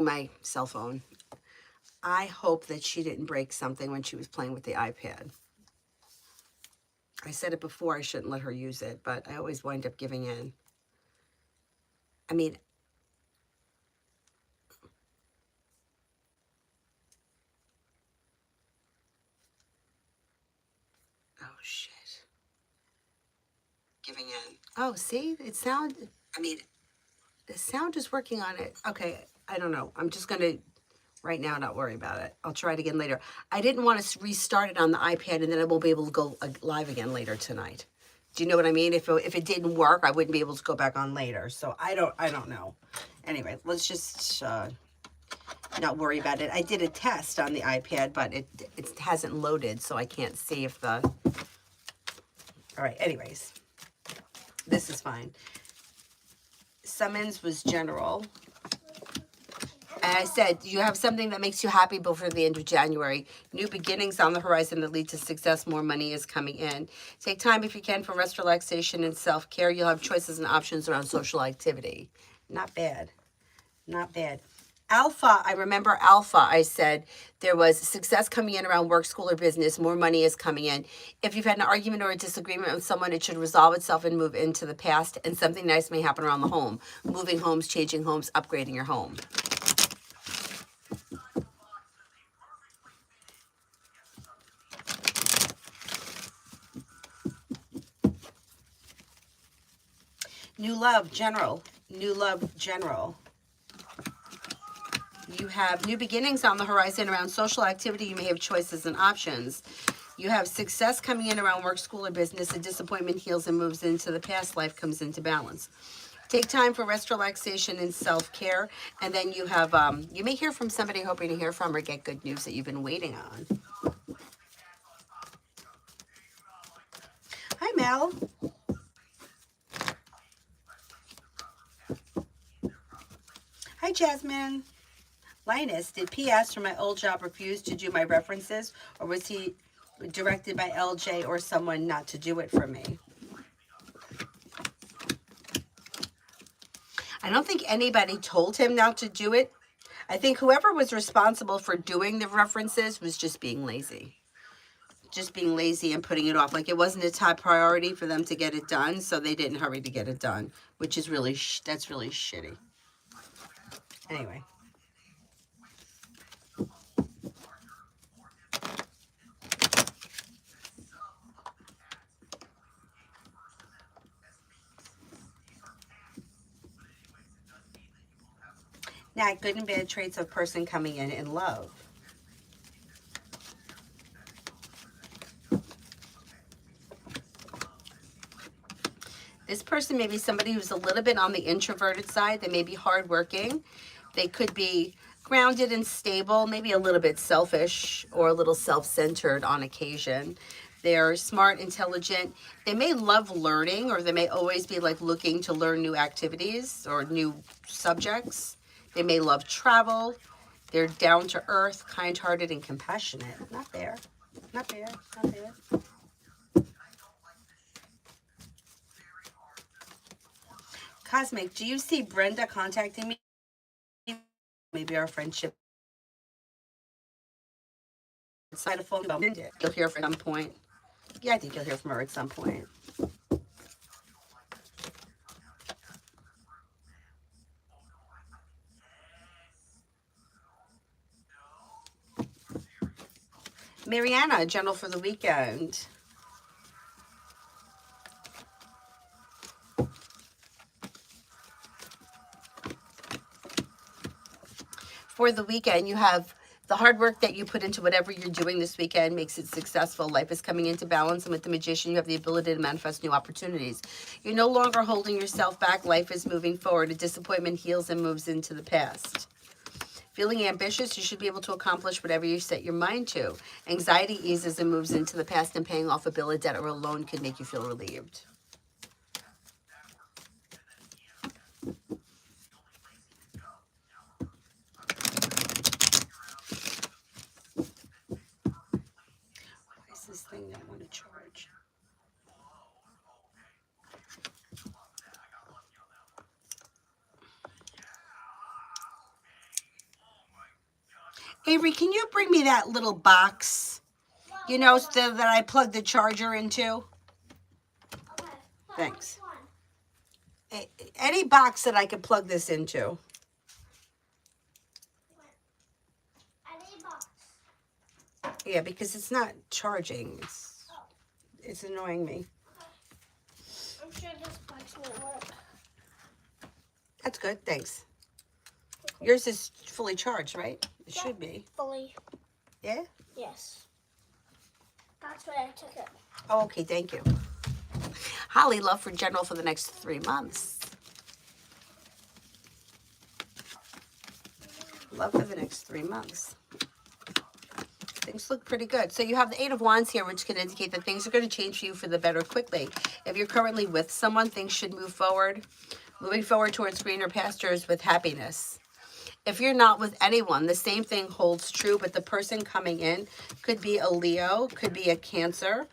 my cell phone. I hope that she didn't break something when she was playing with the iPad. I said it before, I shouldn't let her use it, but I always wind up giving in. I mean, oh shit. Giving in. Oh, see, it sound. I mean, the sound is working on it. Okay, I don't know. I'm just gonna right now not worry about it. I'll try it again later. I didn't want to restart it on the iPad and then I won't be able to go live again later tonight. Do you know what I mean? If it didn't work, I wouldn't be able to go back on later. So I don't know. Anyway, let's just not worry about it. I did a test on the iPad, but it hasn't loaded, so I can't see if the. All right. Anyways, this is fine. Summons was general. And I said, you have something that makes you happy before the end of January. New beginnings on the horizon that lead to success. More money is coming in. Take time if you can for rest, relaxation, and self-care. You'll have choices and options around social activity. Not bad. Not bad. Alpha, I remember Alpha, I said there was success coming in around work, school, or business. More money is coming in. If you've had an argument or a disagreement with someone, it should resolve itself and move into the past. And something nice may happen around the home. Moving homes, changing homes, upgrading your home. New love, general. New love, general. You have new beginnings on the horizon around social activity. You may have choices and options. You have success coming in around work, school, or business. A disappointment heals and moves into the past. Life comes into balance. Take time for rest, relaxation, and self-care. And then you have, you may hear from somebody hoping to hear from or get good news that you've been waiting on. Hi, Mel. Hi, Jasmine. Linus, did PS from my old job refuse to do my references, or was he directed by LJ or someone not to do it for me? I don't think anybody told him not to do it. I think whoever was responsible for doing the references was just being lazy. Just being lazy and putting it off. Like it wasn't a top priority for them to get it done, so they didn't hurry to get it done, which is really, that's really shitty. Anyway. Now, good and bad traits of person coming in love. This person may be somebody who's a little bit on the introverted side. They may be hardworking. They could be grounded and stable, maybe a little bit selfish or a little self-centered on occasion. They're smart, intelligent. They may love learning, or they may always be like looking to learn new activities or new subjects. They may love travel. They're down to earth, kind-hearted, and compassionate. Not there. Not bad. Not bad. Cosmic, do you see Brenda contacting me? Maybe our friendship side of phone. You'll hear from some point. Yeah, I think you'll hear from her at some point. Mariana, general for the weekend. For the weekend, you have the hard work that you put into whatever you're doing this weekend makes it successful. Life is coming into balance, and with the Magician, you have the ability to manifest new opportunities. You're no longer holding yourself back. Life is moving forward. A disappointment heals and moves into the past. Feeling ambitious, you should be able to accomplish whatever you set your mind to. Anxiety eases and moves into the past, and paying off a bill, a debt, or a loan could make you feel relieved. Why is this thing not want to charge? Avery, can you bring me that little box? You know, that I plug the charger into? Okay. Thanks. Which one? Any box that I can plug this into. Any box. Yeah, because it's not charging. It's annoying me. I'm sure this box won't work. That's good, thanks. Yours is fully charged, right? It Yeah. should be. Fully. Yeah? Yes. That's why I took it. Oh, okay, thank you. Holly, love for general for the next 3 months. Love for the next 3 months. Things look pretty good. So you have the Eight of Wands here, which can indicate that things are going to change for you for the better quickly. If you're currently with someone, things should move forward. Moving forward towards greener pastures with happiness. If you're not with anyone, the same thing holds true, but the person coming in could be a Leo, could be a Cancer.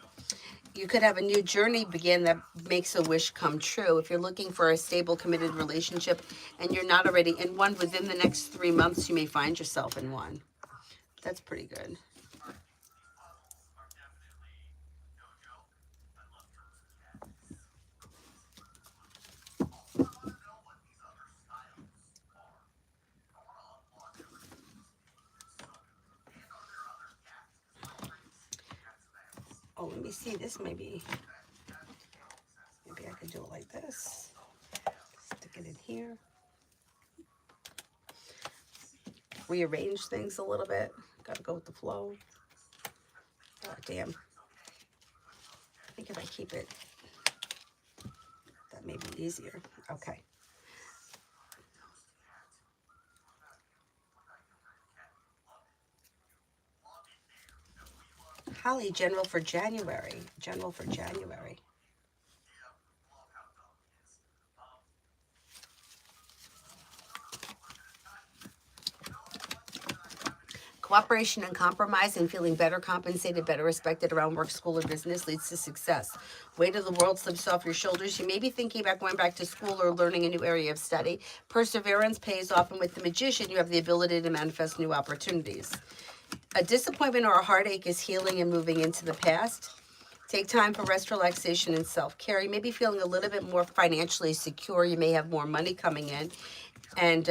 You could have a new journey begin that makes a wish come true. If you're looking for a stable, committed relationship and you're not already in one, within the next 3 months, you may find yourself in one. That's pretty good. Oh, let me see. This maybe I could do it like this. Stick it in here. Rearrange things a little bit. Gotta go with the flow. Oh, damn. I think if I keep it, that may be easier. Okay. Holly, general for January. General for January. Cooperation and compromise and feeling better compensated, better respected around work, school, or business leads to success. Weight of the world slips off your shoulders. You may be thinking about going back to school or learning a new area of study. Perseverance pays off, and with the Magician, you have the ability to manifest new opportunities. A disappointment or a heartache is healing and moving into the past. Take time for rest, relaxation, and self-care. You may be feeling a little bit more financially secure. You may have more money coming in. And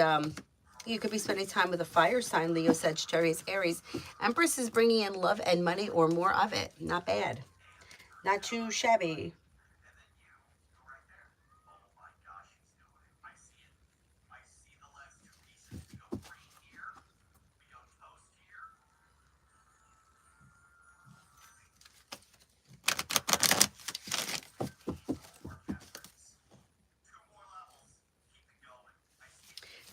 you could be spending time with a fire sign, Leo, Sagittarius, Aries. Empress is bringing in love and money or more of it. Not bad. Not too shabby.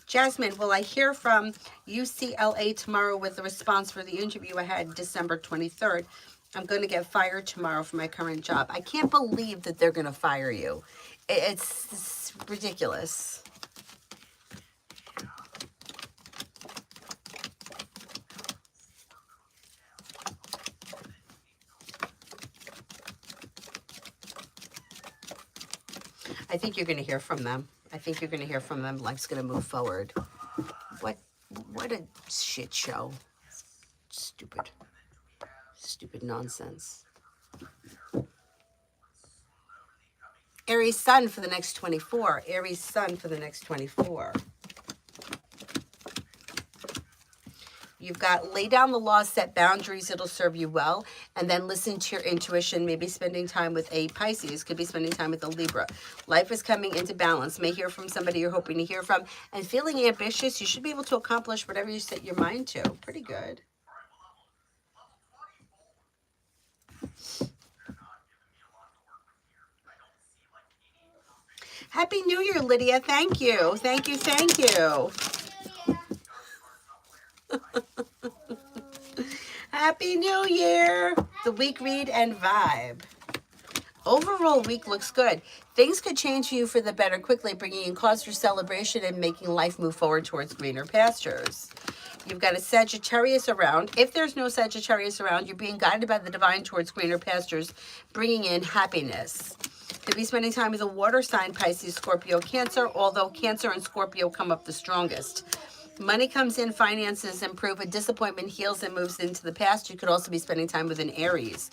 Jasmine, will I hear from UCLA tomorrow with a response for the interview I had December 23rd? I'm going to get fired tomorrow from my current job. I can't believe that they're going to fire you. It's ridiculous. I think you're going to hear from them. I think you're going to hear from them. Life's going to move forward. What a shit show. Stupid nonsense. Aries Sun for the next 24. Aries Sun for the next 24. You've got lay down the law, set boundaries, it'll serve you well. And then listen to your intuition, maybe spending time with a Pisces, could be spending time with a Libra. Life is coming into balance. May hear from somebody you're hoping to hear from. And feeling ambitious, you should be able to accomplish whatever you set your mind to. Pretty good. Happy New Year, Lydia. Thank you. Thank you. Thank you. Happy New Year. The week read and vibe. Overall week looks good. Things could change for you for the better quickly, bringing in cause for celebration and making life move forward towards greener pastures. You've got a Sagittarius around. If there's no Sagittarius around, you're being guided by the divine towards greener pastures, bringing in happiness. Could be spending time with a water sign, Pisces, Scorpio, Cancer, although Cancer and Scorpio come up the strongest. Money comes in, finances improve, a disappointment heals and moves into the past. You could also be spending time with an Aries.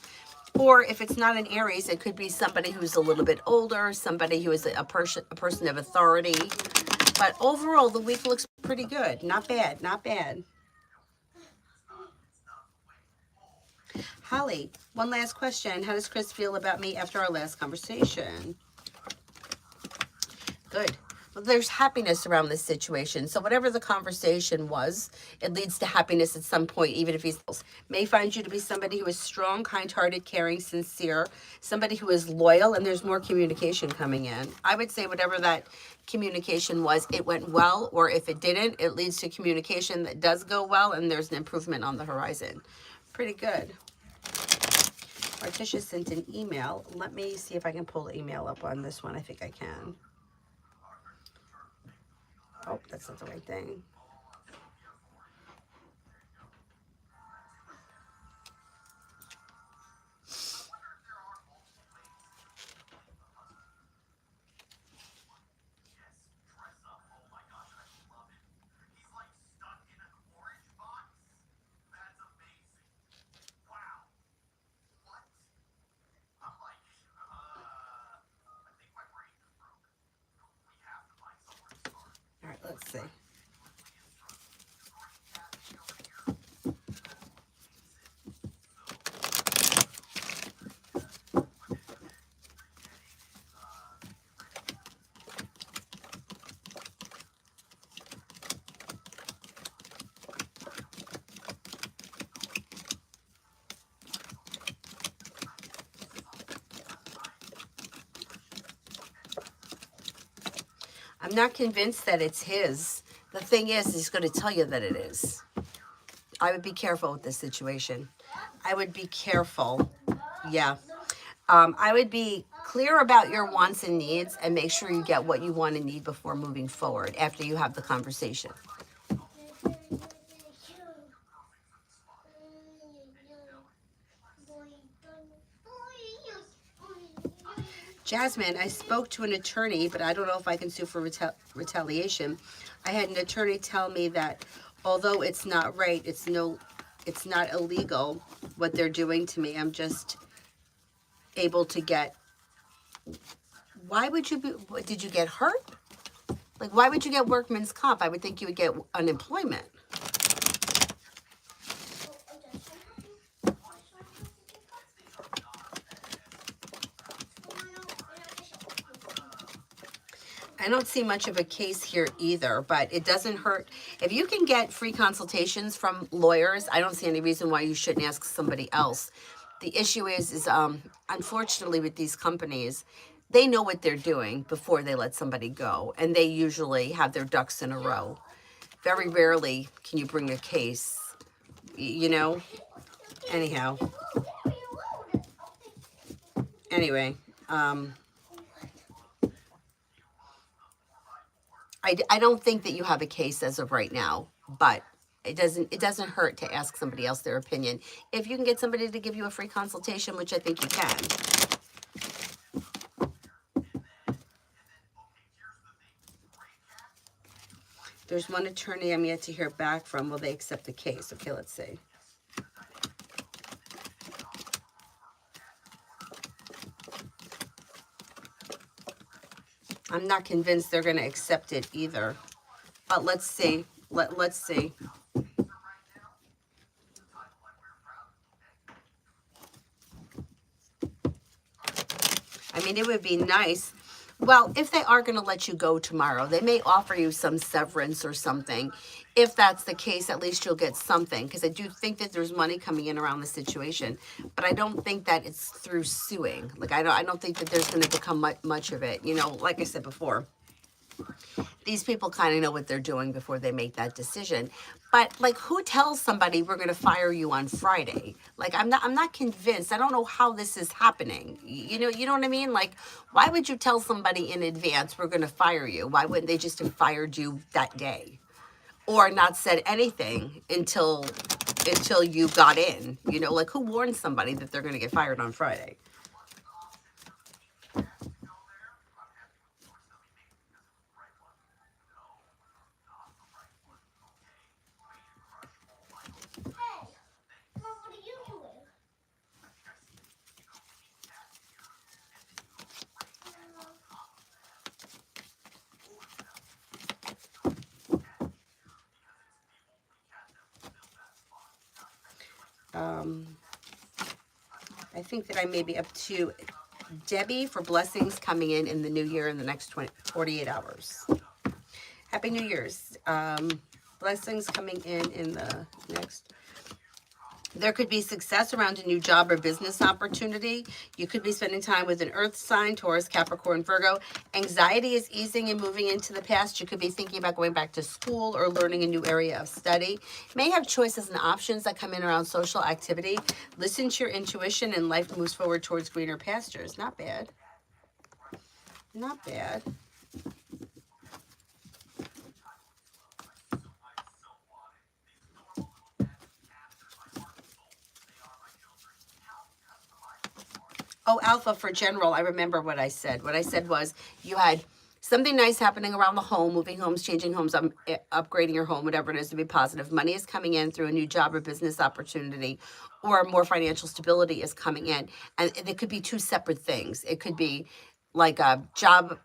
Or if it's not an Aries, it could be somebody who's a little bit older, somebody who is a person of authority. But overall, the week looks pretty good. Not bad, not bad. Holly, one last question. How does Chris feel about me after our last conversation? Good. Well, there's happiness around this situation. So whatever the conversation was, it leads to happiness at some point, even if he's may find you to be somebody who is strong, kind-hearted, caring, sincere, somebody who is loyal, and there's more communication coming in. I would say whatever that communication was, it went well, or if it didn't, it leads to communication that does go well, and there's an improvement on the horizon. Pretty good. Artisha sent an email. Let me see if I can pull the email up on this one. I think I can. Oh, that's not the right thing. All right, let's see. I'm not convinced that it's his. The thing is, he's going to tell you that it is. I would be careful with this situation. I would be careful. Yeah. I would be clear about your wants and needs and make sure you get what you want and need before moving forward after you have the conversation. Jasmine, I spoke to an attorney, but I don't know if I can sue for retaliation. I had an attorney tell me that although it's not right, it's not illegal what they're doing to me. I'm just able to get. Why would you be? Did you get hurt? Like, why would you get workman's comp? I would think you would get unemployment. I don't see much of a case here either, but it doesn't hurt. If you can get free consultations from lawyers, I don't see any reason why you shouldn't ask somebody else. The issue is unfortunately with these companies, they know what they're doing before they let somebody go, and they usually have their ducks in a row. Very rarely can you bring a case, you know? Anyhow. Anyway, I don't think that you have a case as of right now, but it doesn't hurt to ask somebody else their opinion. If you can get somebody to give you a free consultation, which I think you can. There's one attorney I'm yet to hear back from. Will they accept the case? Okay, let's see. I'm not convinced they're going to accept it either. But let's see. Let's see. I mean, it would be nice. Well, if they are going to let you go tomorrow, they may offer you some severance or something. If that's the case, at least you'll get something. Because I do think that there's money coming in around the situation. But I don't think that it's through suing. Like, I don't think that there's going to become much of it. You know, like I said before, these people kind of know what they're doing before they make that decision. But like, who tells somebody we're going to fire you on Friday? Like, I'm not convinced. I don't know how this is happening. You know what I mean? Like, why would you tell somebody in advance we're going to fire you? Why wouldn't they just have fired you that day, or not said anything until you got in? You know, like, who warns somebody that they're going to get fired on Friday? I think that I may be up to Debbie for blessings coming in the new year in the next 48 hours. Happy New Year's. Blessings coming in the next. There could be success around a new job or business opportunity. You could be spending time with an earth sign, Taurus, Capricorn, Virgo. Anxiety is easing and moving into the past. You could be thinking about going back to school or learning a new area of study. You may have choices and options that come in around social activity. Listen to your intuition and life moves forward towards greener pastures. Not bad. Not bad. Oh, Alpha for general, I remember what I said. What I said was you had something nice happening around the home, moving homes, changing homes, upgrading your home, whatever it is to be positive. Money is coming in through a new job or business opportunity, or more financial stability is coming in. And it could be two separate things. It could be like a job,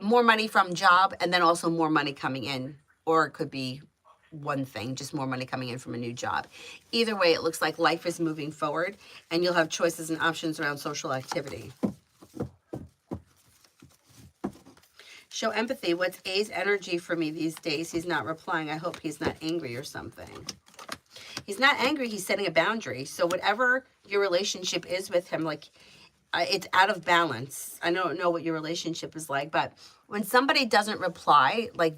more money from job, and then also more money coming in. Or it could be one thing, just more money coming in from a new job. Either way, it looks like life is moving forward and you'll have choices and options around social activity. Show empathy. What's A's energy for me these days? He's not replying. I hope he's not angry or something. He's not angry. He's setting a boundary. So whatever your relationship is with him, like it's out of balance. I don't know what your relationship is like, but when somebody doesn't reply, like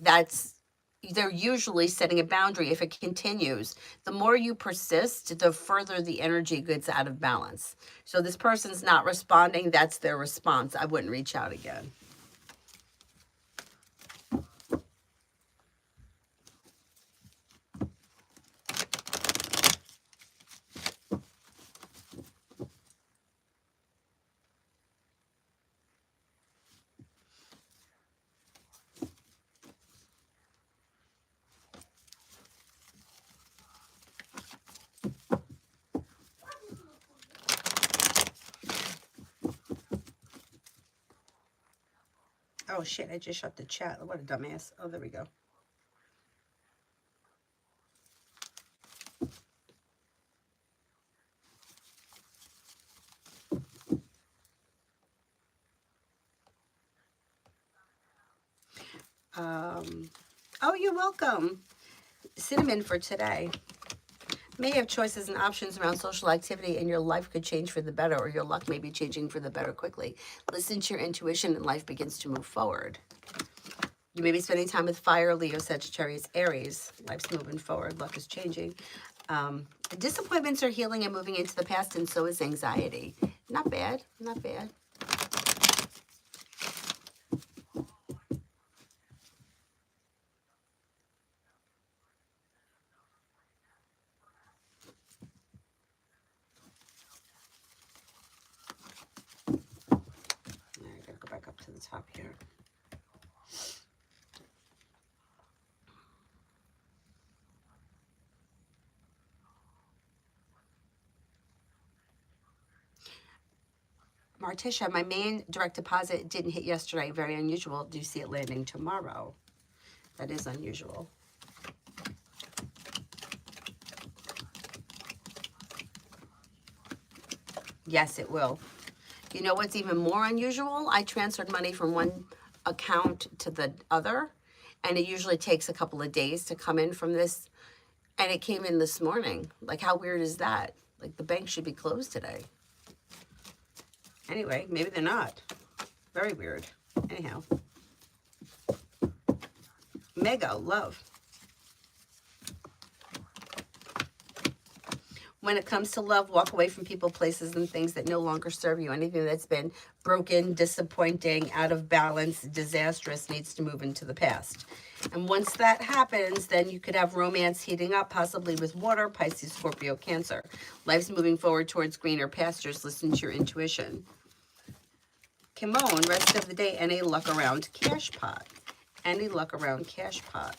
they're usually setting a boundary. If it continues, the more you persist, the further the energy gets out of balance. So this person's not responding. That's their response. I wouldn't reach out again. Oh shit, I just shut the chat. What a dumbass. Oh, there we go. Oh, you're welcome. Cinnamon for today. May have choices and options around social activity, and your life could change for the better, or your luck may be changing for the better quickly. Listen to your intuition and life begins to move forward. You may be spending time with fire, Leo, Sagittarius, Aries. Life's moving forward. Luck is changing. Disappointments are healing and moving into the past, and so is anxiety. Not bad. Not bad. I gotta go back up to the top here. Martisha, my main direct deposit didn't hit yesterday. Very unusual. Do you see it landing tomorrow? That is unusual. Yes, it will. You know what's even more unusual? I transferred money from one account to the other, and it usually takes a couple of days to come in from this, and it came in this morning. Like, how weird is that? Like, the bank should be closed today. Anyway, maybe they're not. Very weird. Anyhow. Mega love. When it comes to love, walk away from people, places, and things that no longer serve you. Anything that's been broken, disappointing, out of balance, disastrous needs to move into the past. And once that happens, then you could have romance heating up, possibly with water, Pisces, Scorpio, Cancer. Life's moving forward towards greener pastures. Listen to your intuition. Kimon, rest of the day, any luck around cash pot? Any luck around cash pot?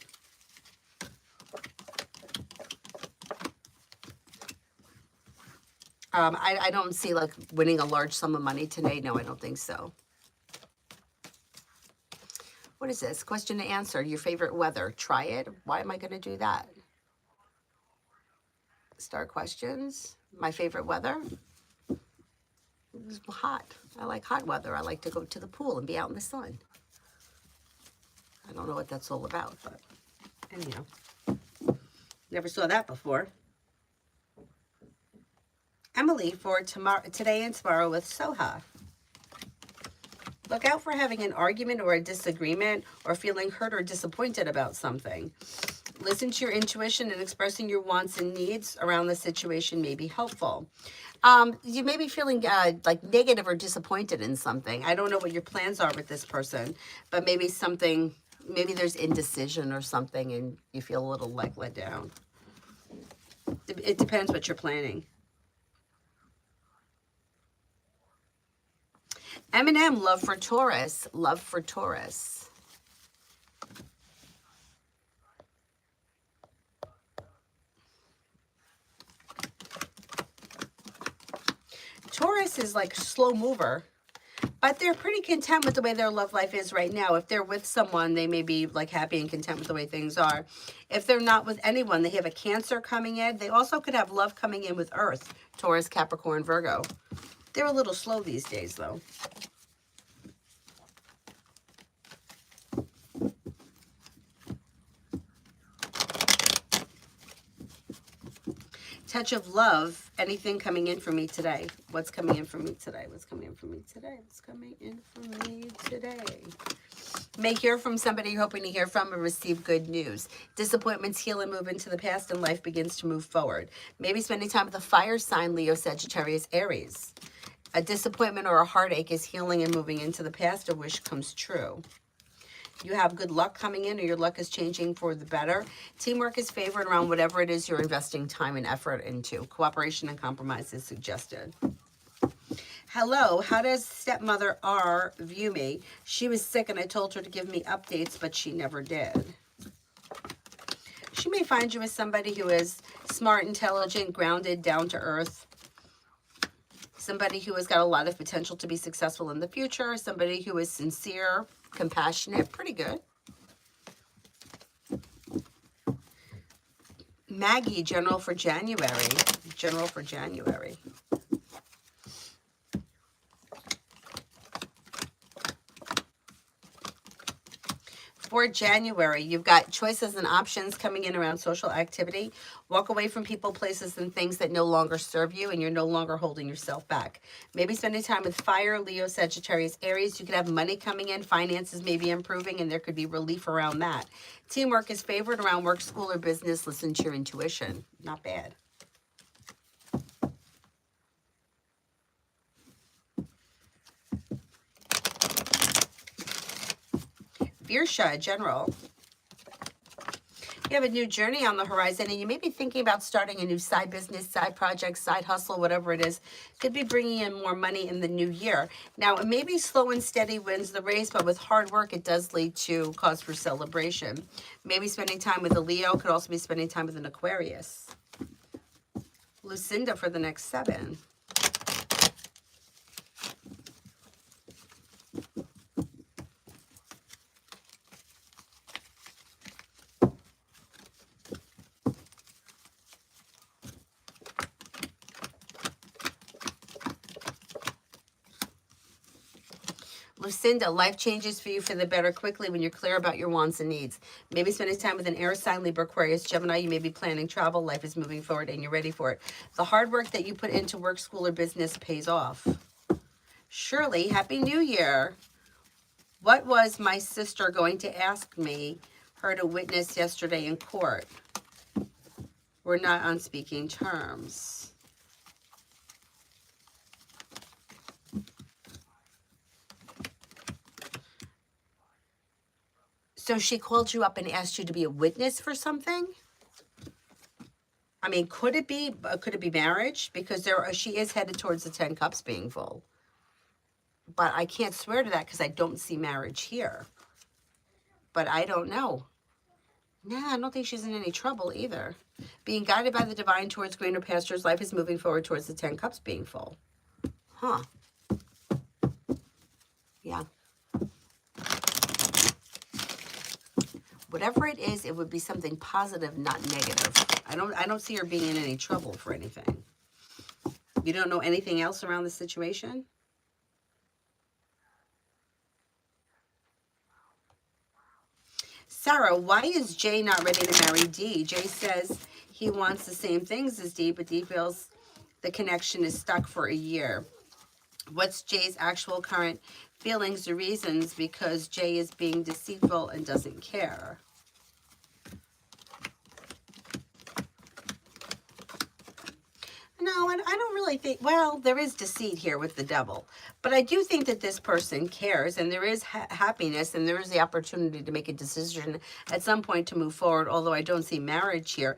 I don't see like winning a large sum of money today. No, I don't think so. What is this? Question to answer. Your favorite weather. Try it. Why am I going to do that? Star questions. My favorite weather? It's hot. I like hot weather. I like to go to the pool and be out in the sun. I don't know what that's all about, but anyhow. Never saw that before. Emily for tomorrow, today and tomorrow with Soha. Look out for having an argument or a disagreement or feeling hurt or disappointed about something. Listen to your intuition, and expressing your wants and needs around the situation may be helpful. You may be feeling like negative or disappointed in something. I don't know what your plans are with this person, but maybe something, maybe there's indecision or something and you feel a little like let down. It depends what you're planning. Eminem, love for Taurus. Love for Taurus. Taurus is like a slow mover, but they're pretty content with the way their love life is right now. If they're with someone, they may be like happy and content with the way things are. If they're not with anyone, they have a Cancer coming in. They also could have love coming in with Earth, Taurus, Capricorn, Virgo. They're a little slow these days, though. Touch of love. Anything coming in for me today? What's coming in for me today? What's coming in for me today? What's coming in for me today? May hear from somebody you're hoping to hear from and receive good news. Disappointments heal and move into the past, and life begins to move forward. Maybe spending time with a fire sign, Leo, Sagittarius, Aries. A disappointment or a heartache is healing and moving into the past. A wish comes true. You have good luck coming in, or your luck is changing for the better. Teamwork is favored around whatever it is you're investing time and effort into. Cooperation and compromise is suggested. Hello, how does stepmother R view me? She was sick and I told her to give me updates, but she never did. She may find you as somebody who is smart, intelligent, grounded, down to earth. Somebody who has got a lot of potential to be successful in the future. Somebody who is sincere, compassionate, pretty good. Maggie, general for January. General for January. For January, you've got choices and options coming in around social activity. Walk away from people, places, and things that no longer serve you, and you're no longer holding yourself back. Maybe spending time with fire, Leo, Sagittarius, Aries. You could have money coming in, finances may be improving, and there could be relief around that. Teamwork is favored around work, school, or business. Listen to your intuition. Not bad. Virsha, general. You have a new journey on the horizon, and you may be thinking about starting a new side business, side project, side hustle, whatever it is. Could be bringing in more money in the new year. Now, it may be slow and steady wins the race, but with hard work, it does lead to cause for celebration. Maybe spending time with a Leo. Could also be spending time with an Aquarius. Lucinda for the next 7. Lucinda, life changes for you for the better quickly when you're clear about your wants and needs. Maybe spending time with an air sign, Libra, Aquarius, Gemini. You may be planning travel. Life is moving forward and you're ready for it. The hard work that you put into work, school, or business pays off. Shirley, Happy New Year. What was my sister going to ask me her to witness yesterday in court? We're not on speaking terms. So she called you up and asked you to be a witness for something? I mean, could it be marriage? Because she is headed towards the 10 cups being full. But I can't swear to that because I don't see marriage here. But I don't know. Nah, I don't think she's in any trouble either. Being guided by the divine towards greener pastures, life is moving forward towards the 10 cups being full. Huh. Yeah. Whatever it is, it would be something positive, not negative. I don't see her being in any trouble for anything. You don't know anything else around the situation? Sarah, why is Jay not ready to marry Dee? Jay says he wants the same things as Dee, but Dee feels the connection is stuck for a year. What's Jay's actual current feelings or reasons? Because Jay is being deceitful and doesn't care. No, and I don't really think, well, there is deceit here with the devil. But I do think that this person cares, and there is happiness, and there is the opportunity to make a decision at some point to move forward, although I don't see marriage here.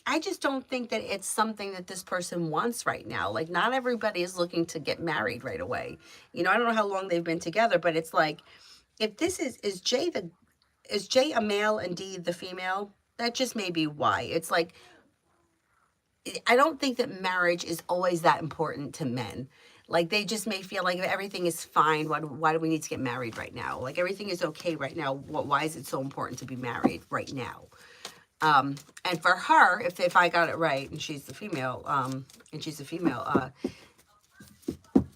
I just don't think that it's something that this person wants right now. Like, not everybody is looking to get married right away. You know, I don't know how long they've been together, but it's like, if this is Jay a male and Dee the female? That just may be why. It's like, I don't think that marriage is always that important to men. Like, they just may feel like everything is fine. Why do we need to get married right now? Like, everything is okay right now. Why is it so important to be married right now? And for her, if I got it right, and she's the female,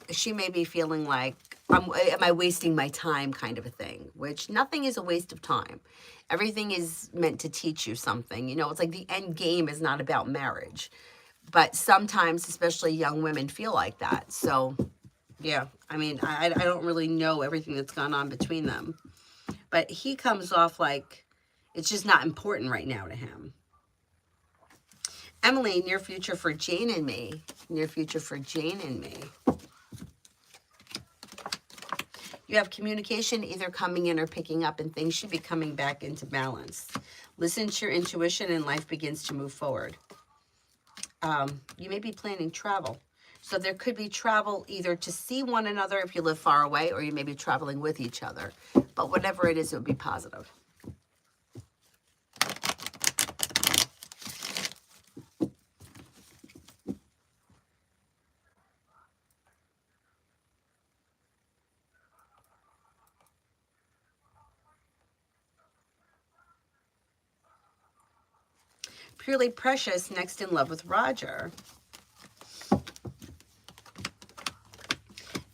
she may be feeling like, am I wasting my time, kind of a thing, which nothing is a waste of time. Everything is meant to teach you something. You know, it's like the end game is not about marriage. But sometimes, especially young women, feel like that. So, yeah, I mean, I don't really know everything that's gone on between them. But he comes off like it's just not important right now to him. Emily, near future for Jane and me. Near future for Jane and me. You have communication either coming in or picking up, and things should be coming back into balance. Listen to your intuition and life begins to move forward. You may be planning travel. So there could be travel either to see one another if you live far away, or you may be traveling with each other. But whatever it is, it would be positive. Purely Precious, next in love with Roger.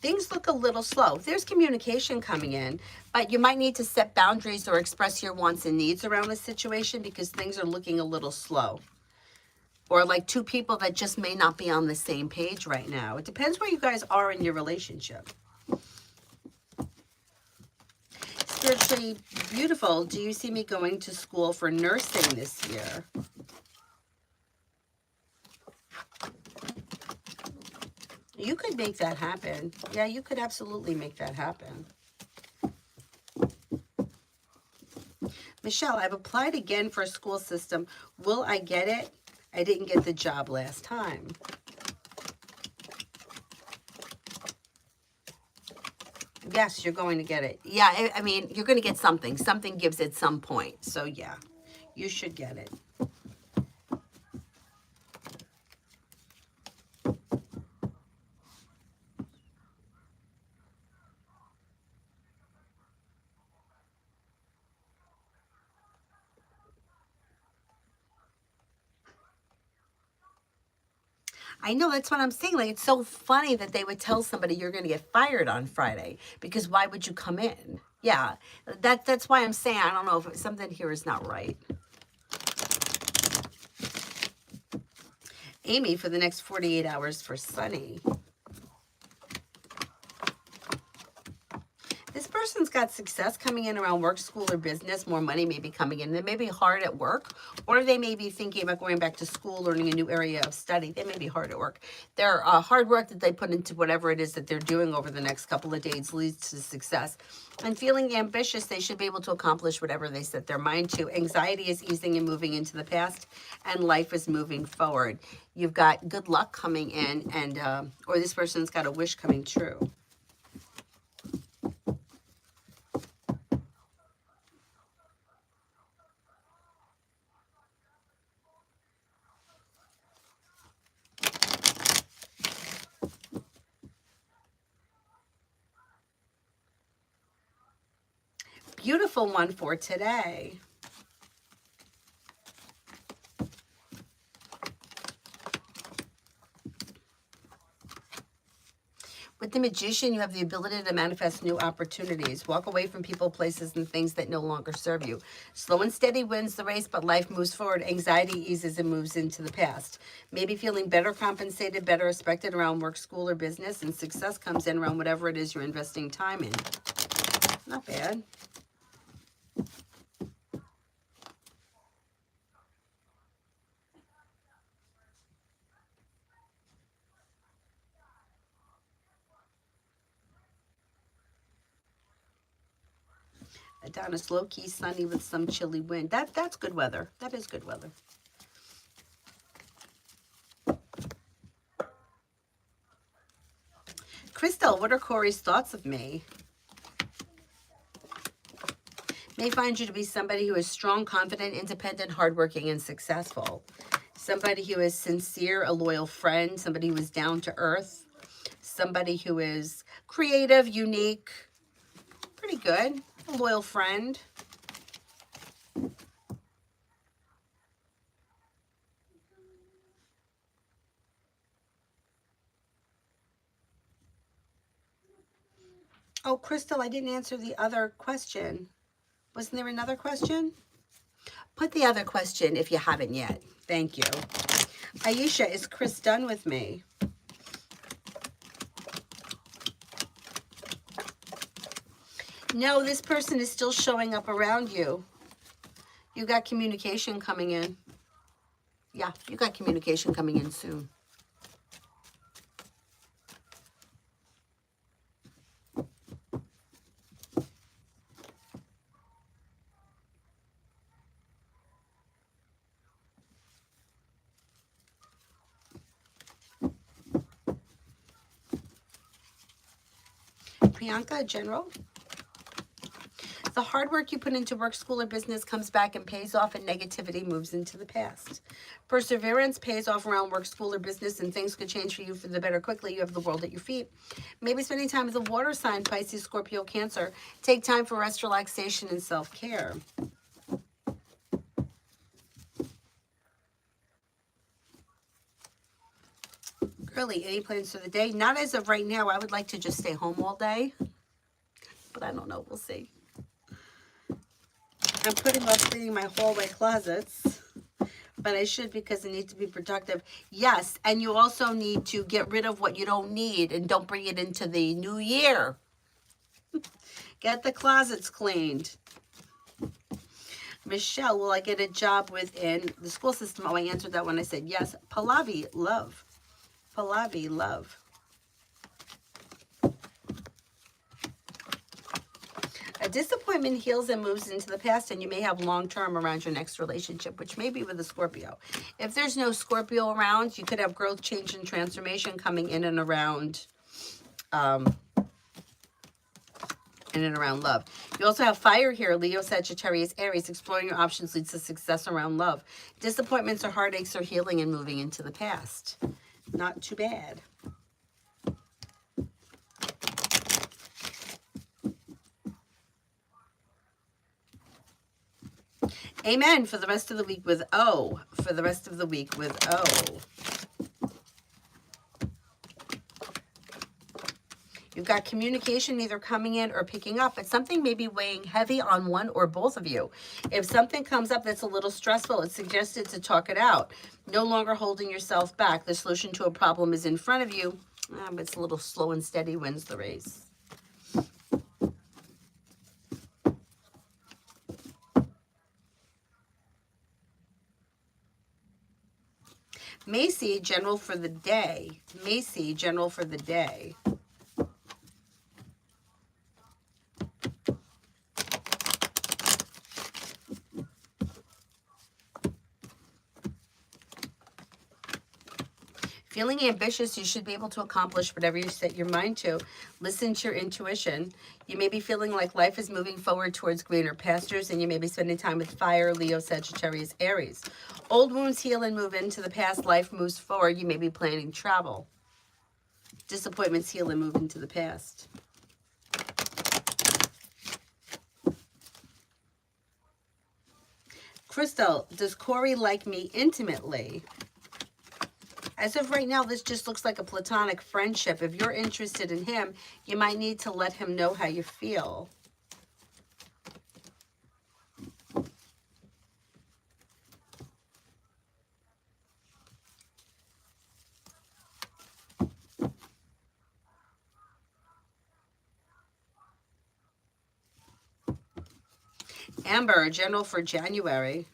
Things look a little slow. There's communication coming in, but you might need to set boundaries or express your wants and needs around the situation because things are looking a little slow. Or like two people that just may not be on the same page right now. It depends where you guys are in your relationship. Spiritually Beautiful, do you see me going to school for nursing this year? You could make that happen. Yeah, you could absolutely make that happen. Michelle, I've applied again for a school system. Will I get it? I didn't get the job last time. Yes, you're going to get it. Yeah, I mean, you're going to get something. Something gives at some point. So, yeah, you should get it. I know, that's what I'm saying. Like, it's so funny that they would tell somebody you're going to get fired on Friday, because why would you come in? Yeah, that's why I'm saying I don't know if something here is not right. Amy, for the next 48 hours for Sunny. This person's got success coming in around work, school, or business. More money may be coming in. They may be hard at work, or they may be thinking about going back to school, learning a new area of study. They may be hard at work. Their hard work that they put into whatever it is that they're doing over the next couple of days leads to success. And feeling ambitious, they should be able to accomplish whatever they set their mind to. Anxiety is easing and moving into the past, and life is moving forward. You've got good luck coming in, and or this person's got a wish coming true. Beautiful one for today. With the Magician, you have the ability to manifest new opportunities. Walk away from people, places, and things that no longer serve you. Slow and steady wins the race, but life moves forward. Anxiety eases and moves into the past. Maybe feeling better compensated, better respected around work, school, or business, and success comes in around whatever it is you're investing time in. Not bad. Adonis, low-key sunny with some chilly wind. That's good weather. That is good weather. Crystal, what are Corey's thoughts of me? May find you to be somebody who is strong, confident, independent, hardworking, and successful. Somebody who is sincere, a loyal friend, somebody who is down to earth, somebody who is creative, unique, pretty good, a loyal friend. Oh, Crystal, I didn't answer the other question. Wasn't there another question? Put the other question if you haven't yet. Thank you. Aisha, is Chris done with me? No, this person is still showing up around you. You got communication coming in. Yeah, you got communication coming in soon. Priyanka, General. The hard work you put into work, school, or business comes back and pays off, and negativity moves into the past. Perseverance pays off around work, school, or business, and things could change for you for the better quickly. You have the world at your feet. Maybe spending time with a water sign, Pisces, Scorpio, Cancer. Take time for rest, relaxation, and self-care. Girly, any plans for the day? Not as of right now. I would like to just stay home all day, but I don't know. We'll see. I'm putting off cleaning my hallway closets, but I should because I need to be productive. Yes, and you also need to get rid of what you don't need and don't bring it into the new year. Get the closets cleaned. Michelle, will I get a job within the school system? Oh, I answered that when I said yes. Pallavi, love. Pallavi, love. A disappointment heals and moves into the past, and you may have long-term around your next relationship, which may be with a Scorpio. If there's no Scorpio around, you could have growth, change, and transformation coming in and around love. You also have fire here, Leo, Sagittarius, Aries. Exploring your options leads to success around love. Disappointments or heartaches are healing and moving into the past. Not too bad. Amen for the rest of the week with O. For the rest of the week with O. You've got communication either coming in or picking up, but something may be weighing heavy on one or both of you. If something comes up that's a little stressful, it's suggested to talk it out. No longer holding yourself back. The solution to a problem is in front of you, but it's a little slow and steady wins the race. Macy, general for the day. Macy, general for the day. Feeling ambitious, you should be able to accomplish whatever you set your mind to. Listen to your intuition. You may be feeling like life is moving forward towards greener pastures, and you may be spending time with fire, Leo, Sagittarius, Aries. Old wounds heal and move into the past. Life moves forward. You may be planning travel. Disappointments heal and move into the past. Crystal, does Corey like me intimately? As of right now, this just looks like a platonic friendship. If you're interested in him, you might need to let him know how you feel. Amber, general for January.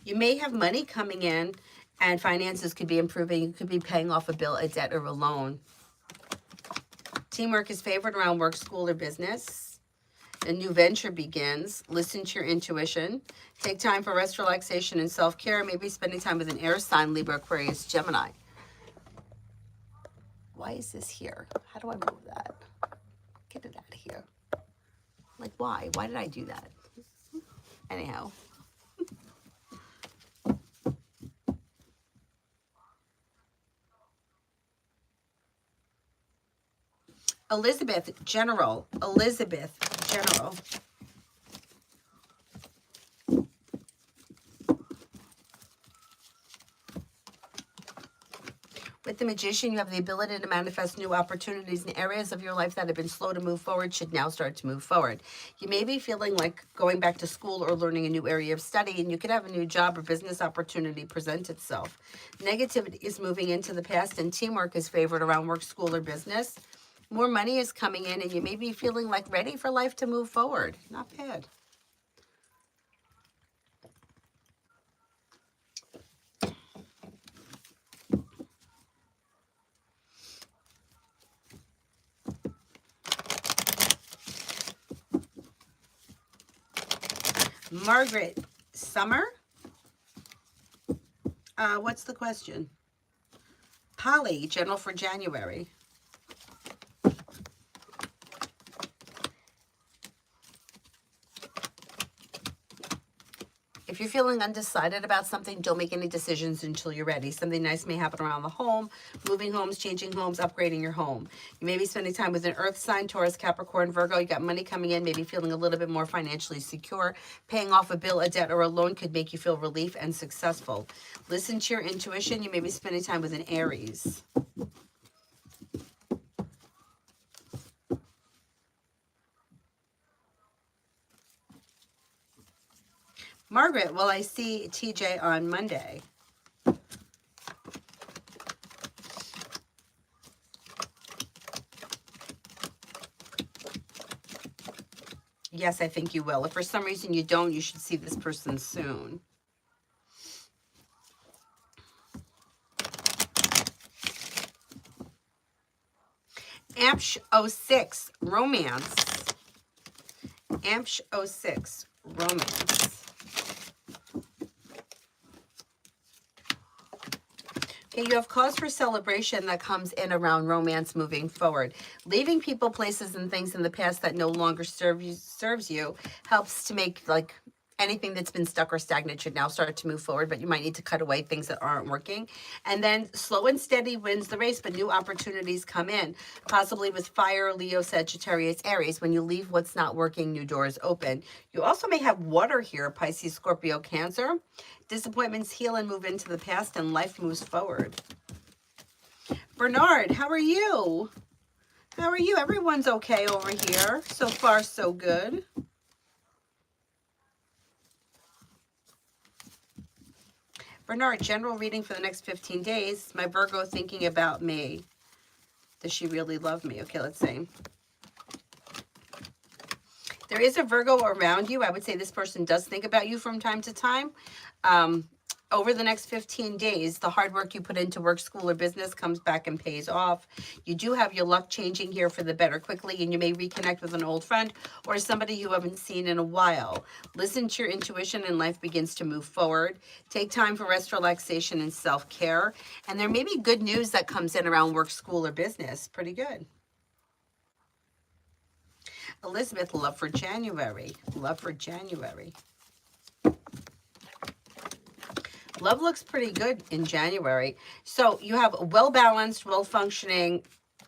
You may have money coming in and finances could be improving. You could be paying off a bill, a debt, or a loan. Teamwork is favored around work, school, or business. A new venture begins. Listen to your intuition. Take time for rest, relaxation, and self-care. Maybe spending time with an air sign, Libra, Aquarius, Gemini. Why is this here? How do I move that? Get it out of here. Like, why? Why did I do that? Anyhow. Elizabeth, general. Elizabeth, general. With the Magician, you have the ability to manifest new opportunities in areas of your life that have been slow to move forward should now start to move forward. You may be feeling like going back to school or learning a new area of study, and you could have a new job or business opportunity present itself. Negativity is moving into the past, and teamwork is favored around work, school, or business. More money is coming in, and you may be feeling like ready for life to move forward. Not bad. Margaret, summer? What's the question? Polly, general for January. If you're feeling undecided about something, don't make any decisions until you're ready. Something nice may happen around the home, moving homes, changing homes, upgrading your home. You may be spending time with an earth sign, Taurus, Capricorn, Virgo. You got money coming in, maybe feeling a little bit more financially secure. Paying off a bill, a debt, or a loan could make you feel relief and successful. Listen to your intuition. You may be spending time with an Aries. Margaret, will I see TJ on Monday? Yes, I think you will. If for some reason you don't, you should see this person soon. Amsh 06, romance. Amsh 06, romance. Okay, you have cause for celebration that comes in around romance moving forward. Leaving people, places, and things in the past that no longer serves you helps to make, like, anything that's been stuck or stagnant should now start to move forward, but you might need to cut away things that aren't working. And then slow and steady wins the race, but new opportunities come in, possibly with fire, Leo, Sagittarius, Aries. When you leave what's not working, new doors open. You also may have water here, Pisces, Scorpio, Cancer. Disappointments heal and move into the past, and life moves forward. Bernard, how are you? How are you? Everyone's okay over here. So far, so good. Bernard, general reading for the next 15 days. My Virgo thinking about me. Does she really love me? Okay, let's see. There is a Virgo around you. I would say this person does think about you from time to time. Over the next 15 days, the hard work you put into work, school, or business comes back and pays off. You do have your luck changing here for the better quickly, and you may reconnect with an old friend or somebody you haven't seen in a while. Listen to your intuition, and life begins to move forward. Take time for rest, relaxation, and self-care. And there may be good news that comes in around work, school, or business. Pretty good. Elizabeth, love for January. Love for January. Love looks pretty good in January. So you have a well-balanced, well-functioning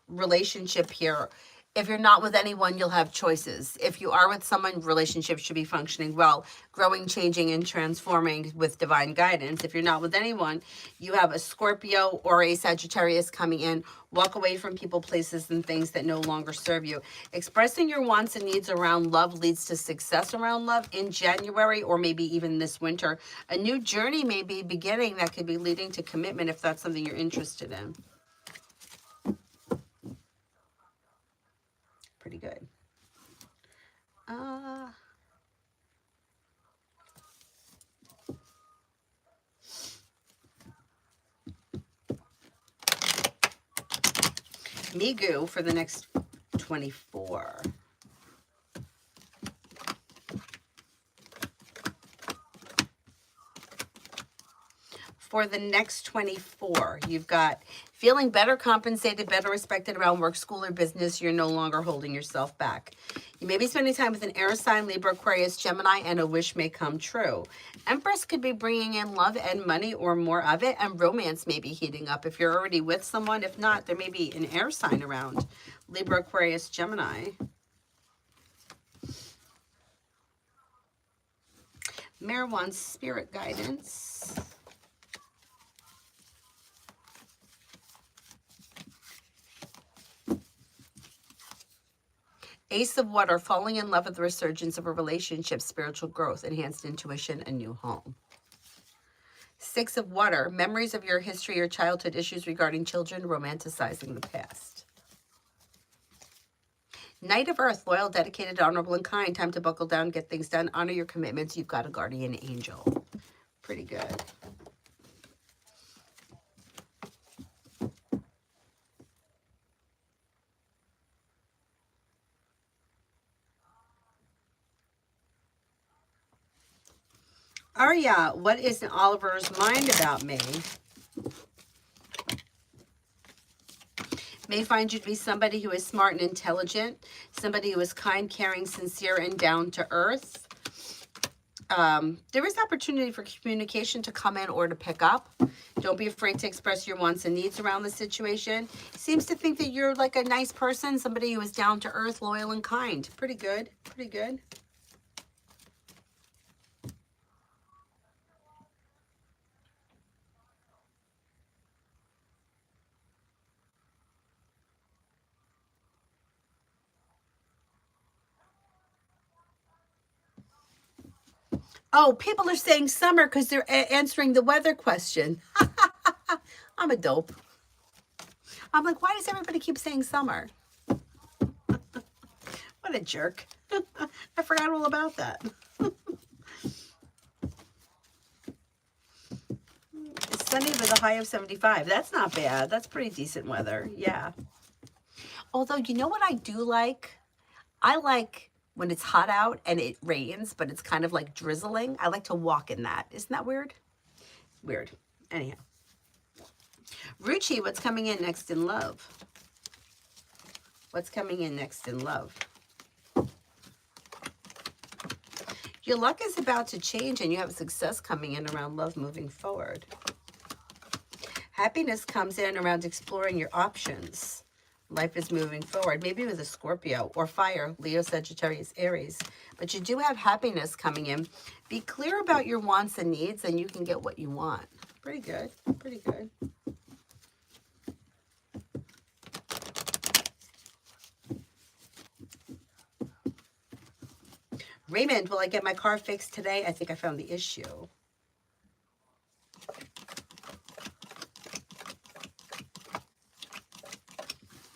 relationship here. If you're not with anyone, you'll have choices. If you are with someone, relationships should be functioning well, growing, changing, and transforming with divine guidance. If you're not with anyone, you have a Scorpio or a Sagittarius coming in. Walk away from people, places, and things that no longer serve you. Expressing your wants and needs around love leads to success around love in January, or maybe even this winter. A new journey may be beginning that could be leading to commitment if that's something you're interested in. Pretty good. Migu for the next 24. For the next 24, you've got feeling better compensated, better respected around work, school, or business. You're no longer holding yourself back. You may be spending time with an air sign, Libra, Aquarius, Gemini, and a wish may come true. Empress could be bringing in love and money or more of it, and romance may be heating up if you're already with someone. If not, there may be an air sign around. Libra, Aquarius, Gemini. Mare wants spirit guidance. Ace of Water, falling in love with the resurgence of a relationship, spiritual growth, enhanced intuition, a new home. Six of Water, memories of your history or childhood issues regarding children, romanticizing the past. Knight of Earth, loyal, dedicated, honorable, and kind. Time to buckle down, get things done, honor your commitments. You've got a guardian angel. Pretty good. Arya, what is in Oliver's mind about me? May find you to be somebody who is smart and intelligent, somebody who is kind, caring, sincere, and down to earth. There is opportunity for communication to come in or to pick up. Don't be afraid to express your wants and needs around the situation. Seems to think that you're like a nice person, somebody who is down to earth, loyal, and kind. Pretty good, pretty good. Oh, people are saying summer because they're answering the weather question. I'm a dope. I'm like, why does everybody keep saying summer? What a jerk. I forgot all about that. It's sunny with a high of 75. That's not bad. That's pretty decent weather. Yeah. Although, you know what I do like? I like when it's hot out and it rains, but it's kind of like drizzling. I like to walk in that. Isn't that weird? Weird. Anyhow. Ruchi, what's coming in next in love? What's coming in next in love? Your luck is about to change and you have success coming in around love moving forward. Happiness comes in around exploring your options. Life is moving forward, maybe with a Scorpio or fire, Leo, Sagittarius, Aries. But you do have happiness coming in. Be clear about your wants and needs and you can get what you want. Pretty good, pretty good. Raymond, will I get my car fixed today? I think I found the issue.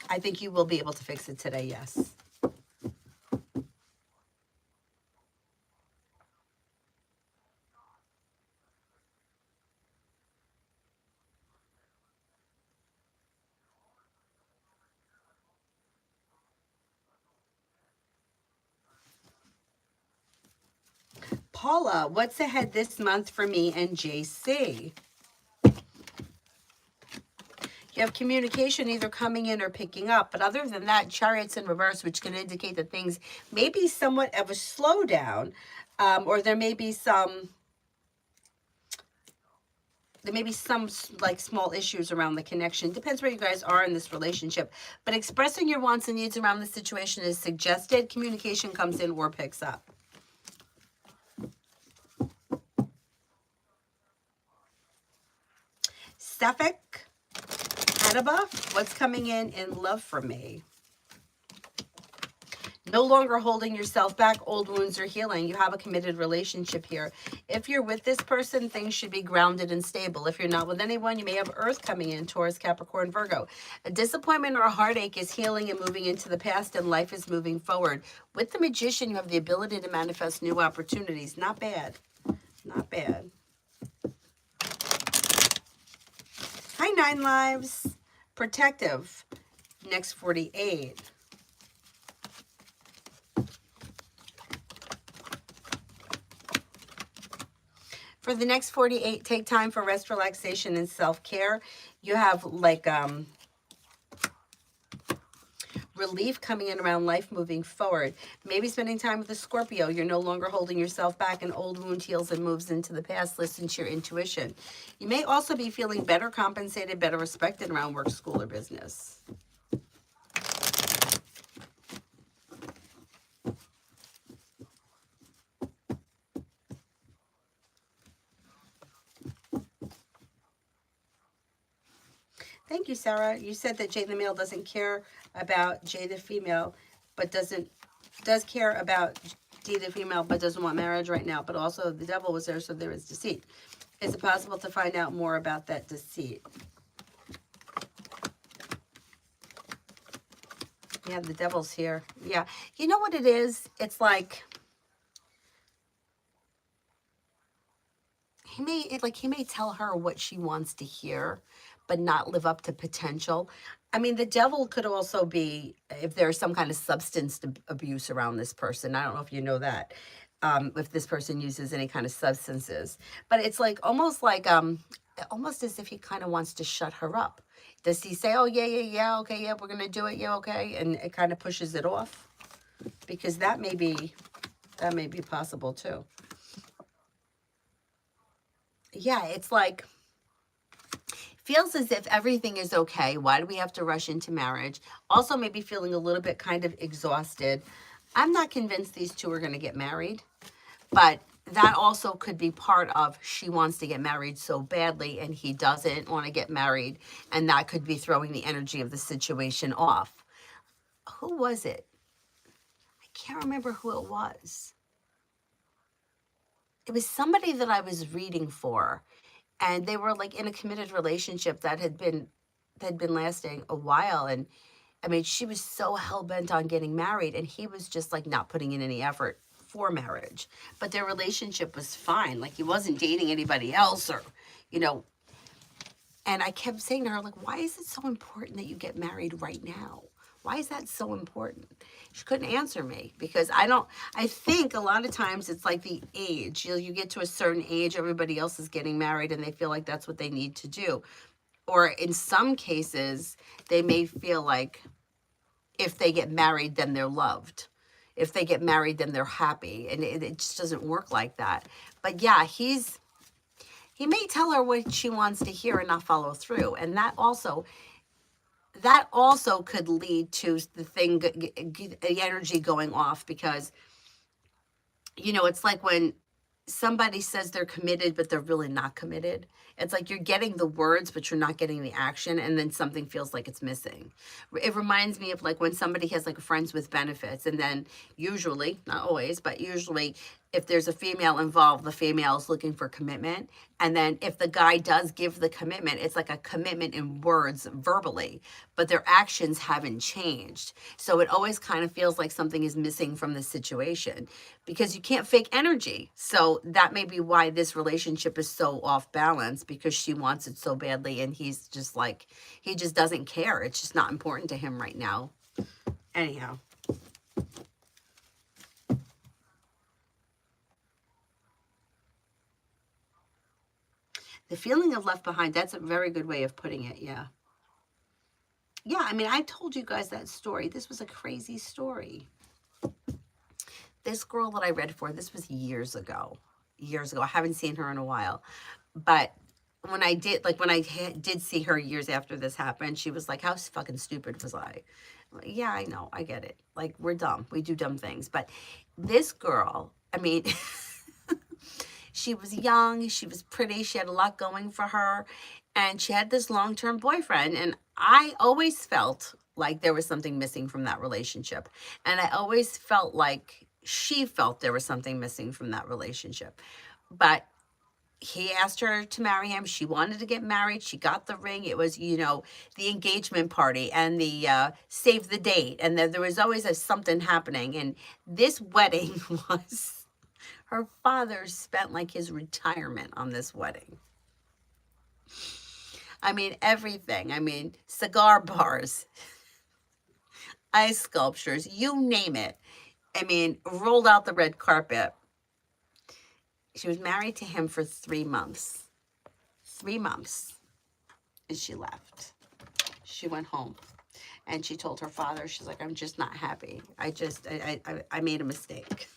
I think you will be able to fix it today, yes. Paula, what's ahead this month for me and JC? You have communication either coming in or picking up. But other than that, Chariot's in reverse, which can indicate that things may be somewhat of a slowdown, or there may be some there may be some like small issues around the connection. Depends where you guys are in this relationship. But expressing your wants and needs around the situation is suggested. Communication comes in or picks up. Suffolk, Annaba, what's coming in love for me? No longer holding yourself back. Old wounds are healing. You have a committed relationship here. If you're with this person, things should be grounded and stable. If you're not with anyone, you may have Earth coming in, Taurus, Capricorn, Virgo. A disappointment or a heartache is healing and moving into the past, and life is moving forward. With the Magician, you have the ability to manifest new opportunities. Not bad. Not bad. Hi, 9 Lives. Protective. Next 48. For the next 48, take time for rest, relaxation, and self-care. You have like relief coming in around life moving forward. Maybe spending time with a Scorpio. You're no longer holding yourself back. An old wound heals and moves into the past. Listen to your intuition. You may also be feeling better compensated, better respected around work, school, or business. Thank you, Sarah. You said that Jay the male doesn't care about Jay the female, but does care about D the female, but doesn't want marriage right now. But also the devil was there, so there is deceit. Is it possible to find out more about that deceit? Yeah, the devil's here. Yeah. You know what it is? It's like he may tell her what she wants to hear, but not live up to potential. I mean, the devil could also be if there's some kind of substance abuse around this person. I don't know if you know that. If this person uses any kind of substances, but it's like almost as if he kind of wants to shut her up. Does he say, "Oh yeah, okay, yeah, we're gonna do it, yeah, okay," and it kind of pushes it off? Because that may be possible too. Yeah, it's like feels as if everything is okay. Why do we have to rush into marriage? Also, maybe feeling a little bit kind of exhausted. I'm not convinced these two are going to get married, but that also could be part of she wants to get married so badly and he doesn't want to get married, and that could be throwing the energy of the situation off. Who was it? I can't remember who it was. It was somebody that I was reading for, and they were like in a committed relationship that had been lasting a while. And I mean, she was so hell-bent on getting married, and he was just like not putting in any effort for marriage, but their relationship was fine. Like he wasn't dating anybody else, or you know. And I kept saying to her, like, why is it so important that you get married right now? Why is that so important? She couldn't answer me because I think a lot of times it's like the age. You get to a certain age, everybody else is getting married and they feel like that's what they need to do. Or in some cases, they may feel like if they get married, then they're loved. If they get married, then they're happy. And it just doesn't work like that. But yeah, he may tell her what she wants to hear and not follow through. And that also could lead to the energy going off, because it's like when somebody says they're committed but they're really not committed. It's like you're getting the words but you're not getting the action, and then something feels like it's missing. It reminds me of like when somebody has like a friends with benefits, and then usually, not always, but usually if there's a female involved, the female is looking for commitment. And then if the guy does give the commitment, it's like a commitment in words verbally, but their actions haven't changed. So it always kind of feels like something is missing from the situation, because you can't fake energy. So that may be why this relationship is so off balance, because she wants it so badly and he's just like, he just doesn't care. It's just not important to him right now. Anyhow. The feeling of left behind, that's a very good way of putting it, yeah. Yeah, I mean, I told you guys that story. This was a crazy story. This girl that I read for, this was years ago. Years ago. I haven't seen her in a while. But when I did, did see her years after this happened, she was like, how fucking stupid was I? I'm like, yeah, I know, I get it. Like, we're dumb. We do dumb things. But this girl, I mean, she was young, she was pretty, she had a lot going for her, and she had this long-term boyfriend. And I always felt like there was something missing from that relationship. And I always felt like she felt there was something missing from that relationship. But he asked her to marry him. She wanted to get married. She got the ring. It was, you know, the engagement party and the save the date. And there was always something happening. And this wedding was, her father spent like his retirement on this wedding. I mean, everything. I mean, cigar bars, ice sculptures, you name it. I mean, rolled out the red carpet. She was married to him for 3 months. 3 months. And she left. She went home. And she told her father, she's like, I'm just not happy. I made a mistake.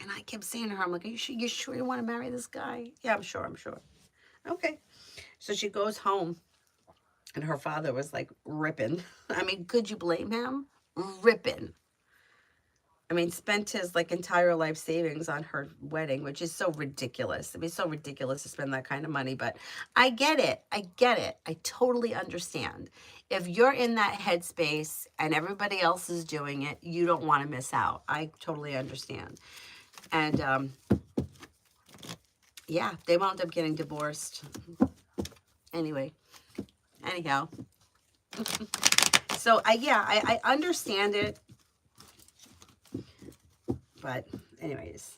And I kept saying to her, I'm like, you sure you want to marry this guy? Yeah, I'm sure. Okay. So she goes home. And her father was like ripping. I mean, could you blame him? Ripping. I mean, spent his like entire life savings on her wedding, which is so ridiculous. I mean, it's so ridiculous to spend that kind of money, but I get it. I totally understand. If you're in that headspace and everybody else is doing it, you don't want to miss out. I totally understand. And yeah, they wound up getting divorced. Anyhow. So I understand it. But anyways,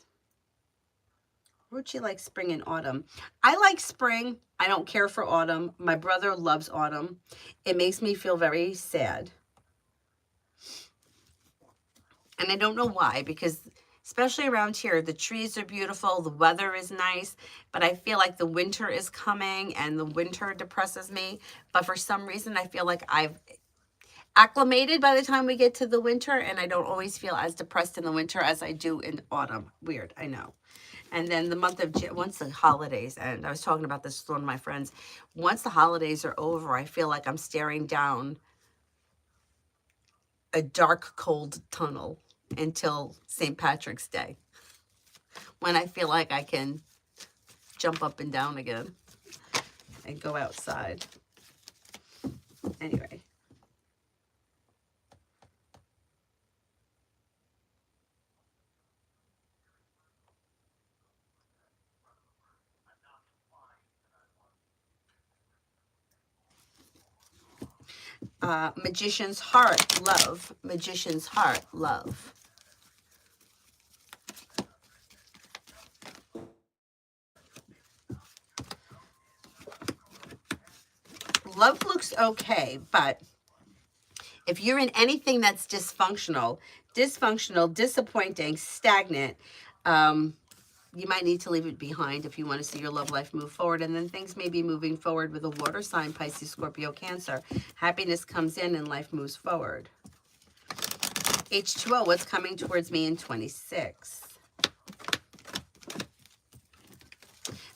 Ruchi likes spring and autumn. I like spring. I don't care for autumn. My brother loves autumn. It makes me feel very sad. And I don't know why, because especially around here, the trees are beautiful, the weather is nice, but I feel like the winter is coming and the winter depresses me. But for some reason, I feel like I've acclimated by the time we get to the winter, and I don't always feel as depressed in the winter as I do in autumn. Weird, I know. And then the month of once the holidays end, I was talking about this with one of my friends, once the holidays are over, I feel like I'm staring down a dark, cold tunnel until St. Patrick's Day, when I feel like I can jump up and down again and go outside. Anyway. Magician's Heart, love. Magician's Heart, love. Love looks okay, but if you're in anything that's dysfunctional, disappointing, stagnant, you might need to leave it behind if you want to see your love life move forward. And then things may be moving forward with a water sign, Pisces, Scorpio, Cancer. Happiness comes in and life moves forward. H2O, what's coming towards me in 26?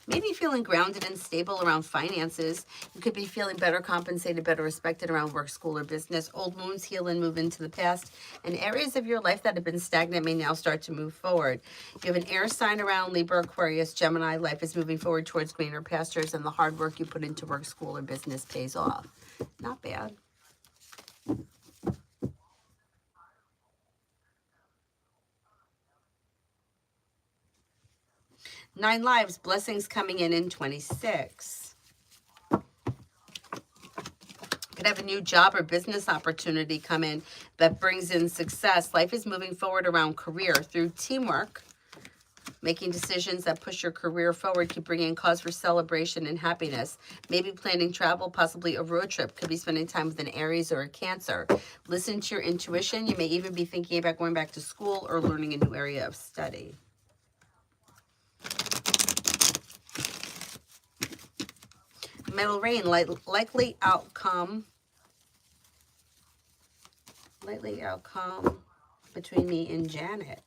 Maybe feeling grounded and stable around finances. You could be feeling better compensated, better respected around work, school, or business. Old wounds heal and move into the past. And areas of your life that have been stagnant may now start to move forward. You have an air sign around Libra, Aquarius, Gemini. Life is moving forward towards greener pastures, and the hard work you put into work, school, or business pays off. Not bad. Nine lives, blessings coming in 26. Could have a new job or business opportunity come in that brings in success. Life is moving forward around career through teamwork. Making decisions that push your career forward could bring in cause for celebration and happiness. Maybe planning travel, possibly a road trip. Could be spending time with an Aries or a Cancer. Listen to your intuition. You may even be thinking about going back to school or learning a new area of study. Middle rain, likely outcome between me and Janet.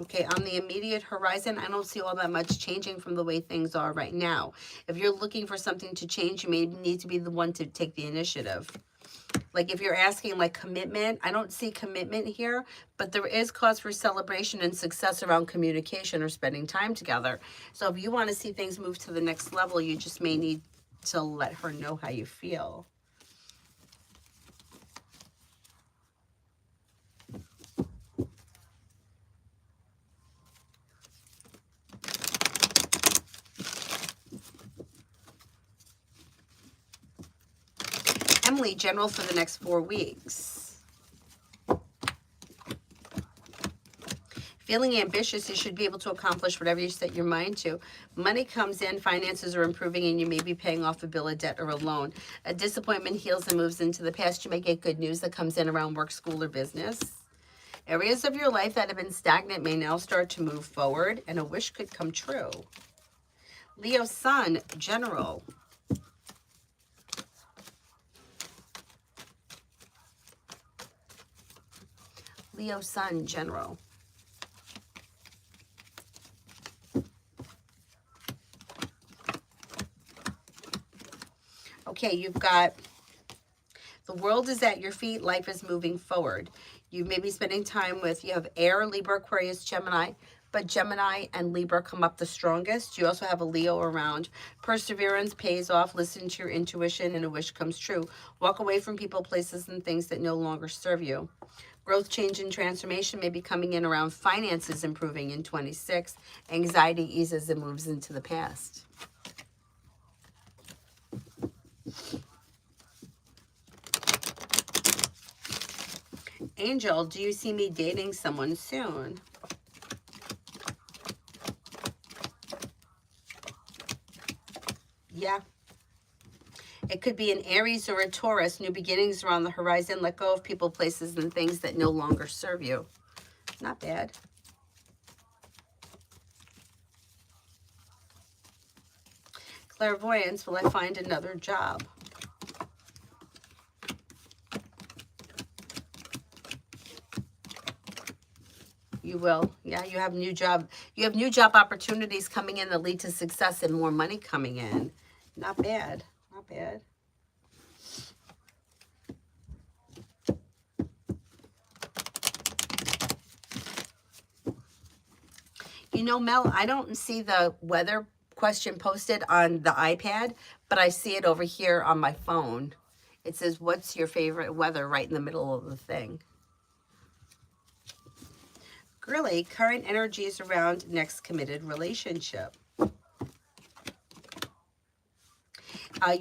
Okay, on the immediate horizon, I don't see all that much changing from the way things are right now. If you're looking for something to change, you may need to be the one to take the initiative. Like if you're asking like commitment, I don't see commitment here, but there is cause for celebration and success around communication or spending time together. So if you want to see things move to the next level, you just may need to let her know how you feel. Emily, general for the next 4 weeks. Feeling ambitious, you should be able to accomplish whatever you set your mind to. Money comes in, finances are improving, and you may be paying off a bill of debt or a loan. A disappointment heals and moves into the past. You may get good news that comes in around work, school, or business. Areas of your life that have been stagnant may now start to move forward, and a wish could come true. Leo Sun, general. Leo Sun, general. Okay, you've got the world is at your feet. Life is moving forward. You may be spending time with, you have air, Libra, Aquarius, Gemini, but Gemini and Libra come up the strongest. You also have a Leo around. Perseverance pays off. Listen to your intuition and a wish comes true. Walk away from people, places, and things that no longer serve you. Growth, change, and transformation may be coming in around finances improving in 26. Anxiety eases and moves into the past. Angel, do you see me dating someone soon? Yeah. It could be an Aries or a Taurus. New beginnings are on the horizon. Let go of people, places, and things that no longer serve you. Not bad. Clairvoyance, will I find another job? You will. Yeah, you have new job. You have new job opportunities coming in that lead to success and more money coming in. Not bad. Not bad. You know, Mel, I don't see the weather question posted on the iPad, but I see it over here on my phone. It says, what's your favorite weather, right in the middle of the thing. Girly, current energies around next committed relationship.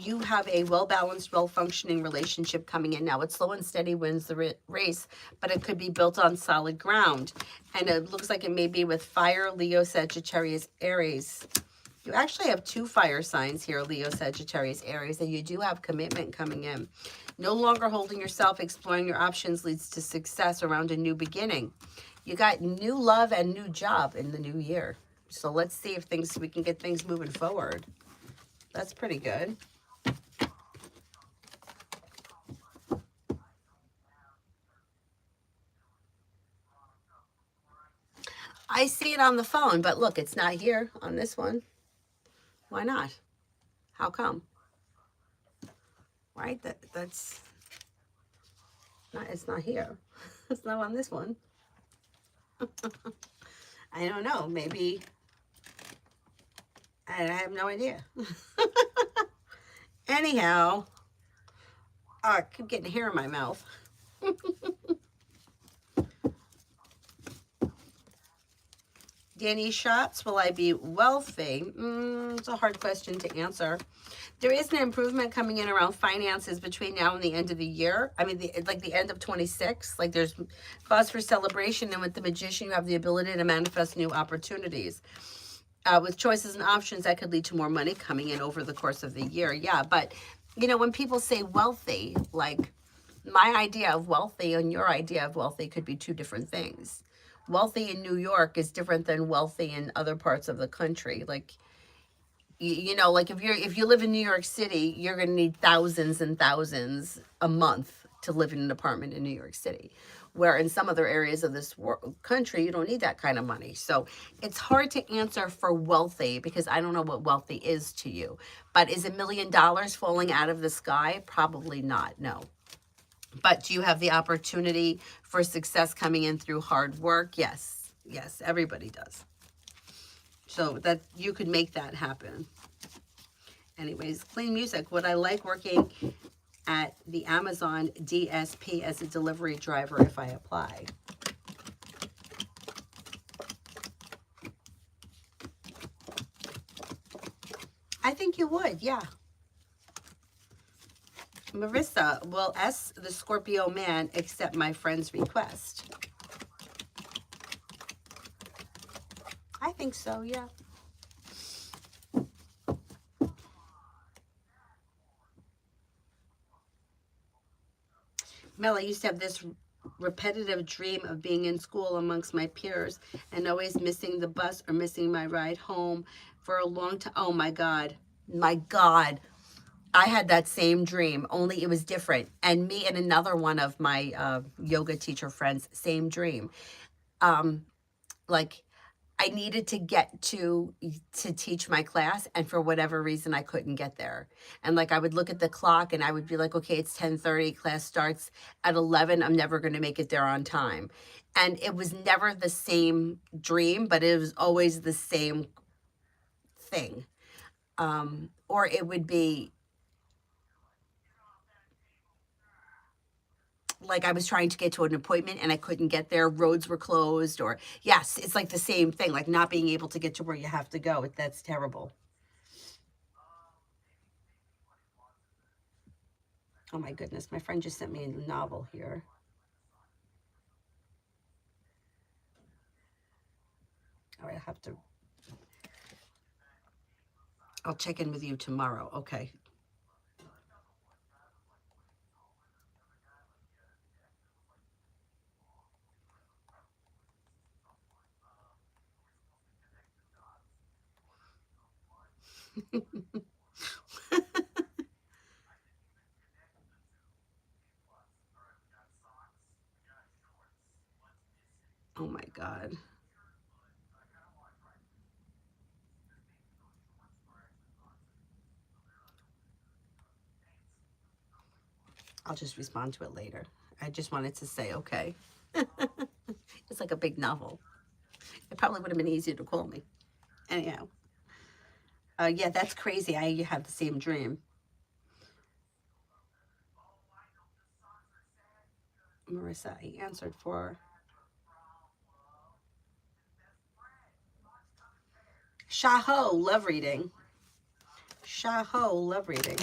You have a well-balanced, well-functioning relationship coming in now. It's slow and steady wins the race, but it could be built on solid ground. And it looks like it may be with fire, Leo, Sagittarius, Aries. You actually have 2 fire signs here, Leo, Sagittarius, Aries, and you do have commitment coming in. No longer holding yourself, exploring your options leads to success around a new beginning. You got new love and new job in the new year. So let's see if we can get things moving forward. That's pretty good. I see it on the phone, but look, it's not here on this one. Why not? How come? Right? That's not, it's not here. It's not on this one. I don't know. Maybe I have no idea. Anyhow, I keep getting hair in my mouth. Danny Schatz, will I be wealthy? It's a hard question to answer. There is an improvement coming in around finances between now and the end of the year. I mean, like the end of 26. Like there's cause for celebration. And with the Magician, you have the ability to manifest new opportunities. With choices and options, that could lead to more money coming in over the course of the year. Yeah, but, you know, when people say wealthy, like my idea of wealthy and your idea of wealthy could be 2 different things. Wealthy in New York is different than wealthy in other parts of the country. Like, you know, like if you live in New York City, you're going to need thousands and thousands a month to live in an apartment in New York City, where in some other areas of this country, you don't need that kind of money. So it's hard to answer for wealthy because I don't know what wealthy is to you. But is $1 million falling out of the sky? Probably not, no. But do you have the opportunity for success coming in through hard work? Yes, yes, everybody does. So that you could make that happen. Anyways, clean music. Would I like working at the Amazon DSP as a delivery driver if I apply? I think you would, yeah. Marissa, will S, the Scorpio man, accept my friend's request? I think so, yeah. Mel, I used to have this repetitive dream of being in school amongst my peers and always missing the bus or missing my ride home for a long time. Oh my God. My God. I had that same dream, only it was different. And me and another one of my yoga teacher friends, same dream. Like I needed to get to teach my class, and for whatever reason I couldn't get there. And like I would look at the clock and I would be like, okay, it's 10:30, class starts at 11. I'm never going to make it there on time. And it was never the same dream, but it was always the same thing. Or it would be like I was trying to get to an appointment and I couldn't get there, roads were closed, or yes, it's like the same thing, like not being able to get to where you have to go. That's terrible. Oh my goodness, my friend just sent me a novel here. All right, I'll check in with you tomorrow. Okay. Oh my God. I'll just respond to it later. I just wanted to say, okay. It's like a big novel. It probably would have been easier to call me. Anyhow. Yeah, that's crazy. I have the same dream. Marissa, I answered for Shaho, love reading. Shaho, love reading.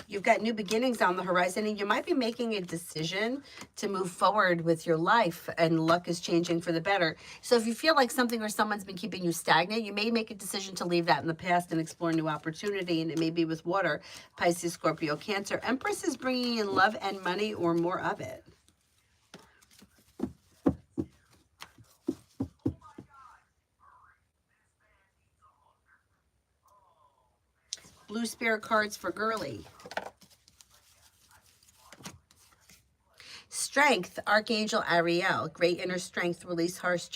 You've got new beginnings on the horizon, and you might be making a decision to move forward with your life, and luck is changing for the better. So if you feel like something or someone's been keeping you stagnant, you may make a decision to leave that in the past and explore new opportunity, and it may be with water, Pisces, Scorpio, Cancer. Empress is bringing in love and money or more of it. Blue Spirit cards for girly. Strength, Archangel Ariel. Great inner strength, release harsh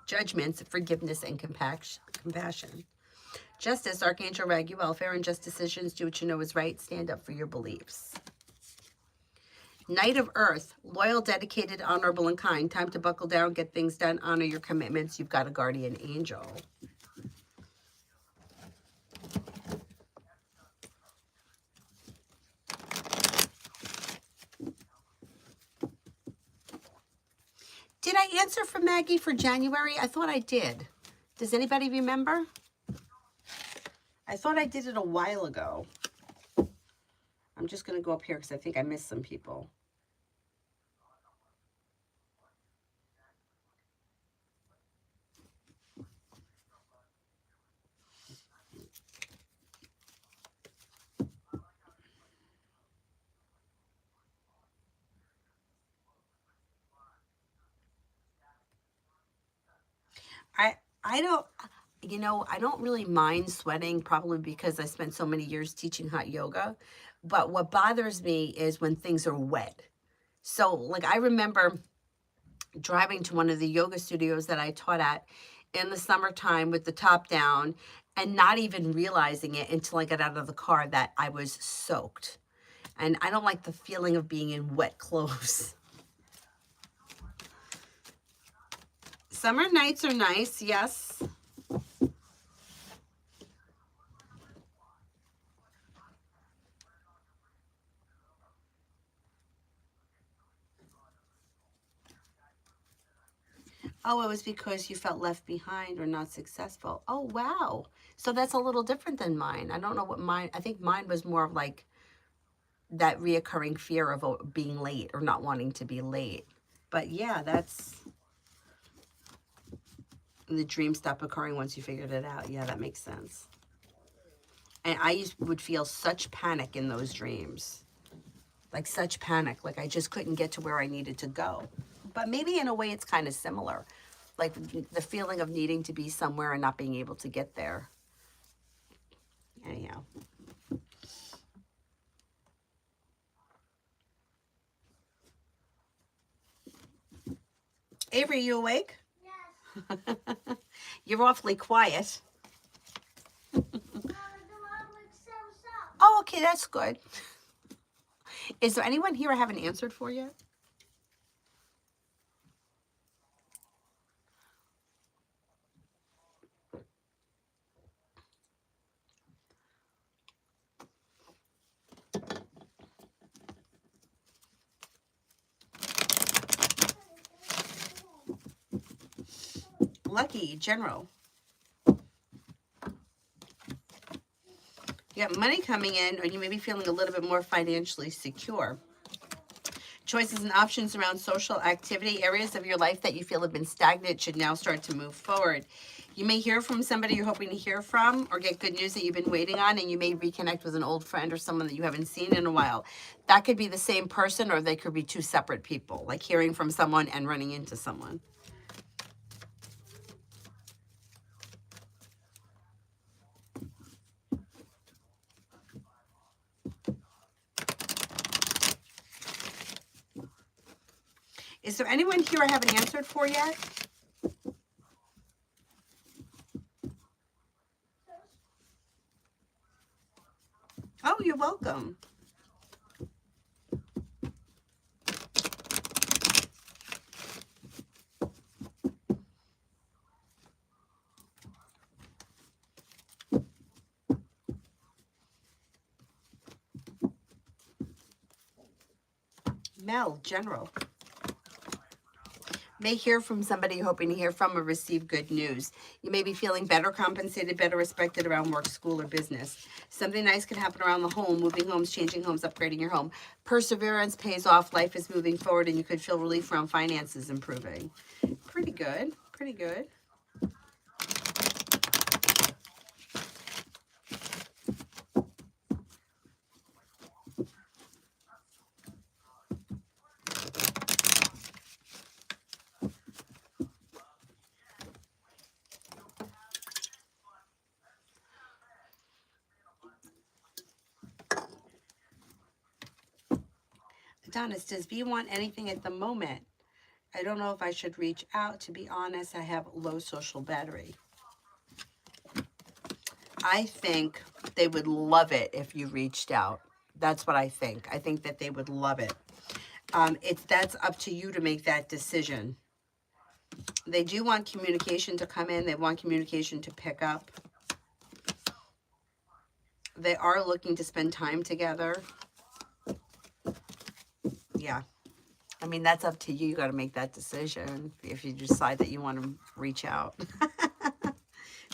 judgments, forgiveness, and compassion. Justice, Archangel Raguel. Fair and just decisions, do what you know is right, stand up for your beliefs. Knight of Earth, loyal, dedicated, honorable, and kind. Time to buckle down, get things done, honor your commitments. You've got a guardian angel. Did I answer for Maggie for January? I thought I did. Does anybody remember? I thought I did it a while ago. I'm just going to go up here because I think I missed some people. I don't, you know, I don't really mind sweating, probably because I spent so many years teaching hot yoga. But what bothers me is when things are wet. So, like, I remember driving to one of the yoga studios that I taught at in the summertime with the top down and not even realizing it until I got out of the car that I was soaked. And I don't like the feeling of being in wet clothes. Summer nights are nice, yes. Oh, it was because you felt left behind or not successful. Oh, wow. So that's a little different than mine. I don't know what mine, I think mine was more of like that reoccurring fear of being late or not wanting to be late. But yeah, that's the dream stopped occurring once you figured it out. Yeah, that makes sense. And would feel such panic in those dreams. Like such panic. Like I just couldn't get to where I needed to go. But maybe in a way it's kind of similar. Like the feeling of needing to be somewhere and not being able to get there. Anyhow. Avery, you awake? Yes. You're awfully quiet. The dog wakes us up. Oh, okay, that's good. Is there anyone here I haven't answered for yet? Lucky, general. You got money coming in, or you may be feeling a little bit more financially secure. Choices and options around social activity, areas of your life that you feel have been stagnant should now start to move forward. You may hear from somebody you're hoping to hear from, or get good news that you've been waiting on, and you may reconnect with an old friend or someone that you haven't seen in a while. That could be the same person, or they could be two separate people, like hearing from someone and running into someone. Is there anyone here I haven't answered for yet? Oh, you're welcome. Mel, general. May hear from somebody you're hoping to hear from or receive good news. You may be feeling better compensated, better respected around work, school, or business. Something nice can happen around the home, moving homes, changing homes, upgrading your home. Perseverance pays off, life is moving forward, and you could feel relief around finances improving. Pretty good, pretty good. Adonis, does V want anything at the moment? I don't know if I should reach out. To be honest, I have low social battery. I think they would love it if you reached out. That's what I think. I think that they would love it. That's up to you to make that decision. They do want communication to come in. They want communication to pick up. They are looking to spend time together. Yeah. I mean, that's up to you. You got to make that decision if you decide that you want to reach out.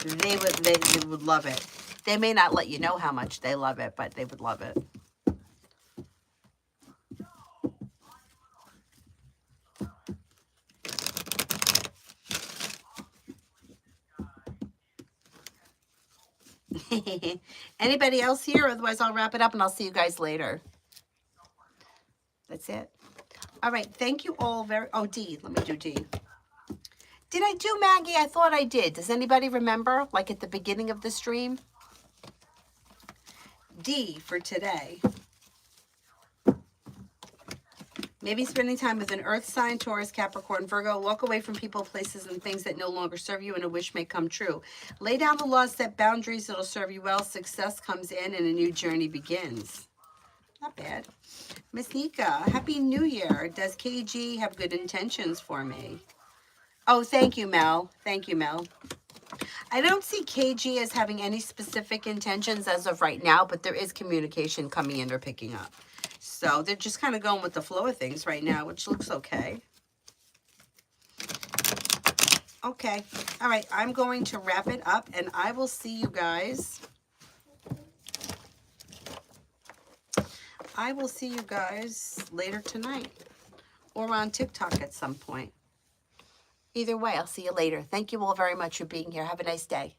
They would love it. They may not let you know how much they love it, but they would love it. Anybody else here? Otherwise, I'll wrap it up and I'll see you guys later. That's it. All right. Thank you all very... Oh, D. Let me do D. Did I do Maggie? I thought I did. Does anybody remember? Like at the beginning of the stream? D for today. Maybe spending time with an earth sign, Taurus, Capricorn, Virgo. Walk away from people, places, and things that no longer serve you and a wish may come true. Lay down the laws, set boundaries. It'll serve you well. Success comes in and a new journey begins. Not bad. Miss Nika, Happy New Year. Does KG have good intentions for me? Oh, thank you, Mel. Thank you, Mel. I don't see KG as having any specific intentions as of right now, but there is communication coming in or picking up. So they're just kind of going with the flow of things right now, which looks okay. Okay. All right. I'm going to wrap it up, and I will see you guys. I will see you guys later tonight or on TikTok at some point. Either way, I'll see you later. Thank you all very much for being here. Have a nice day.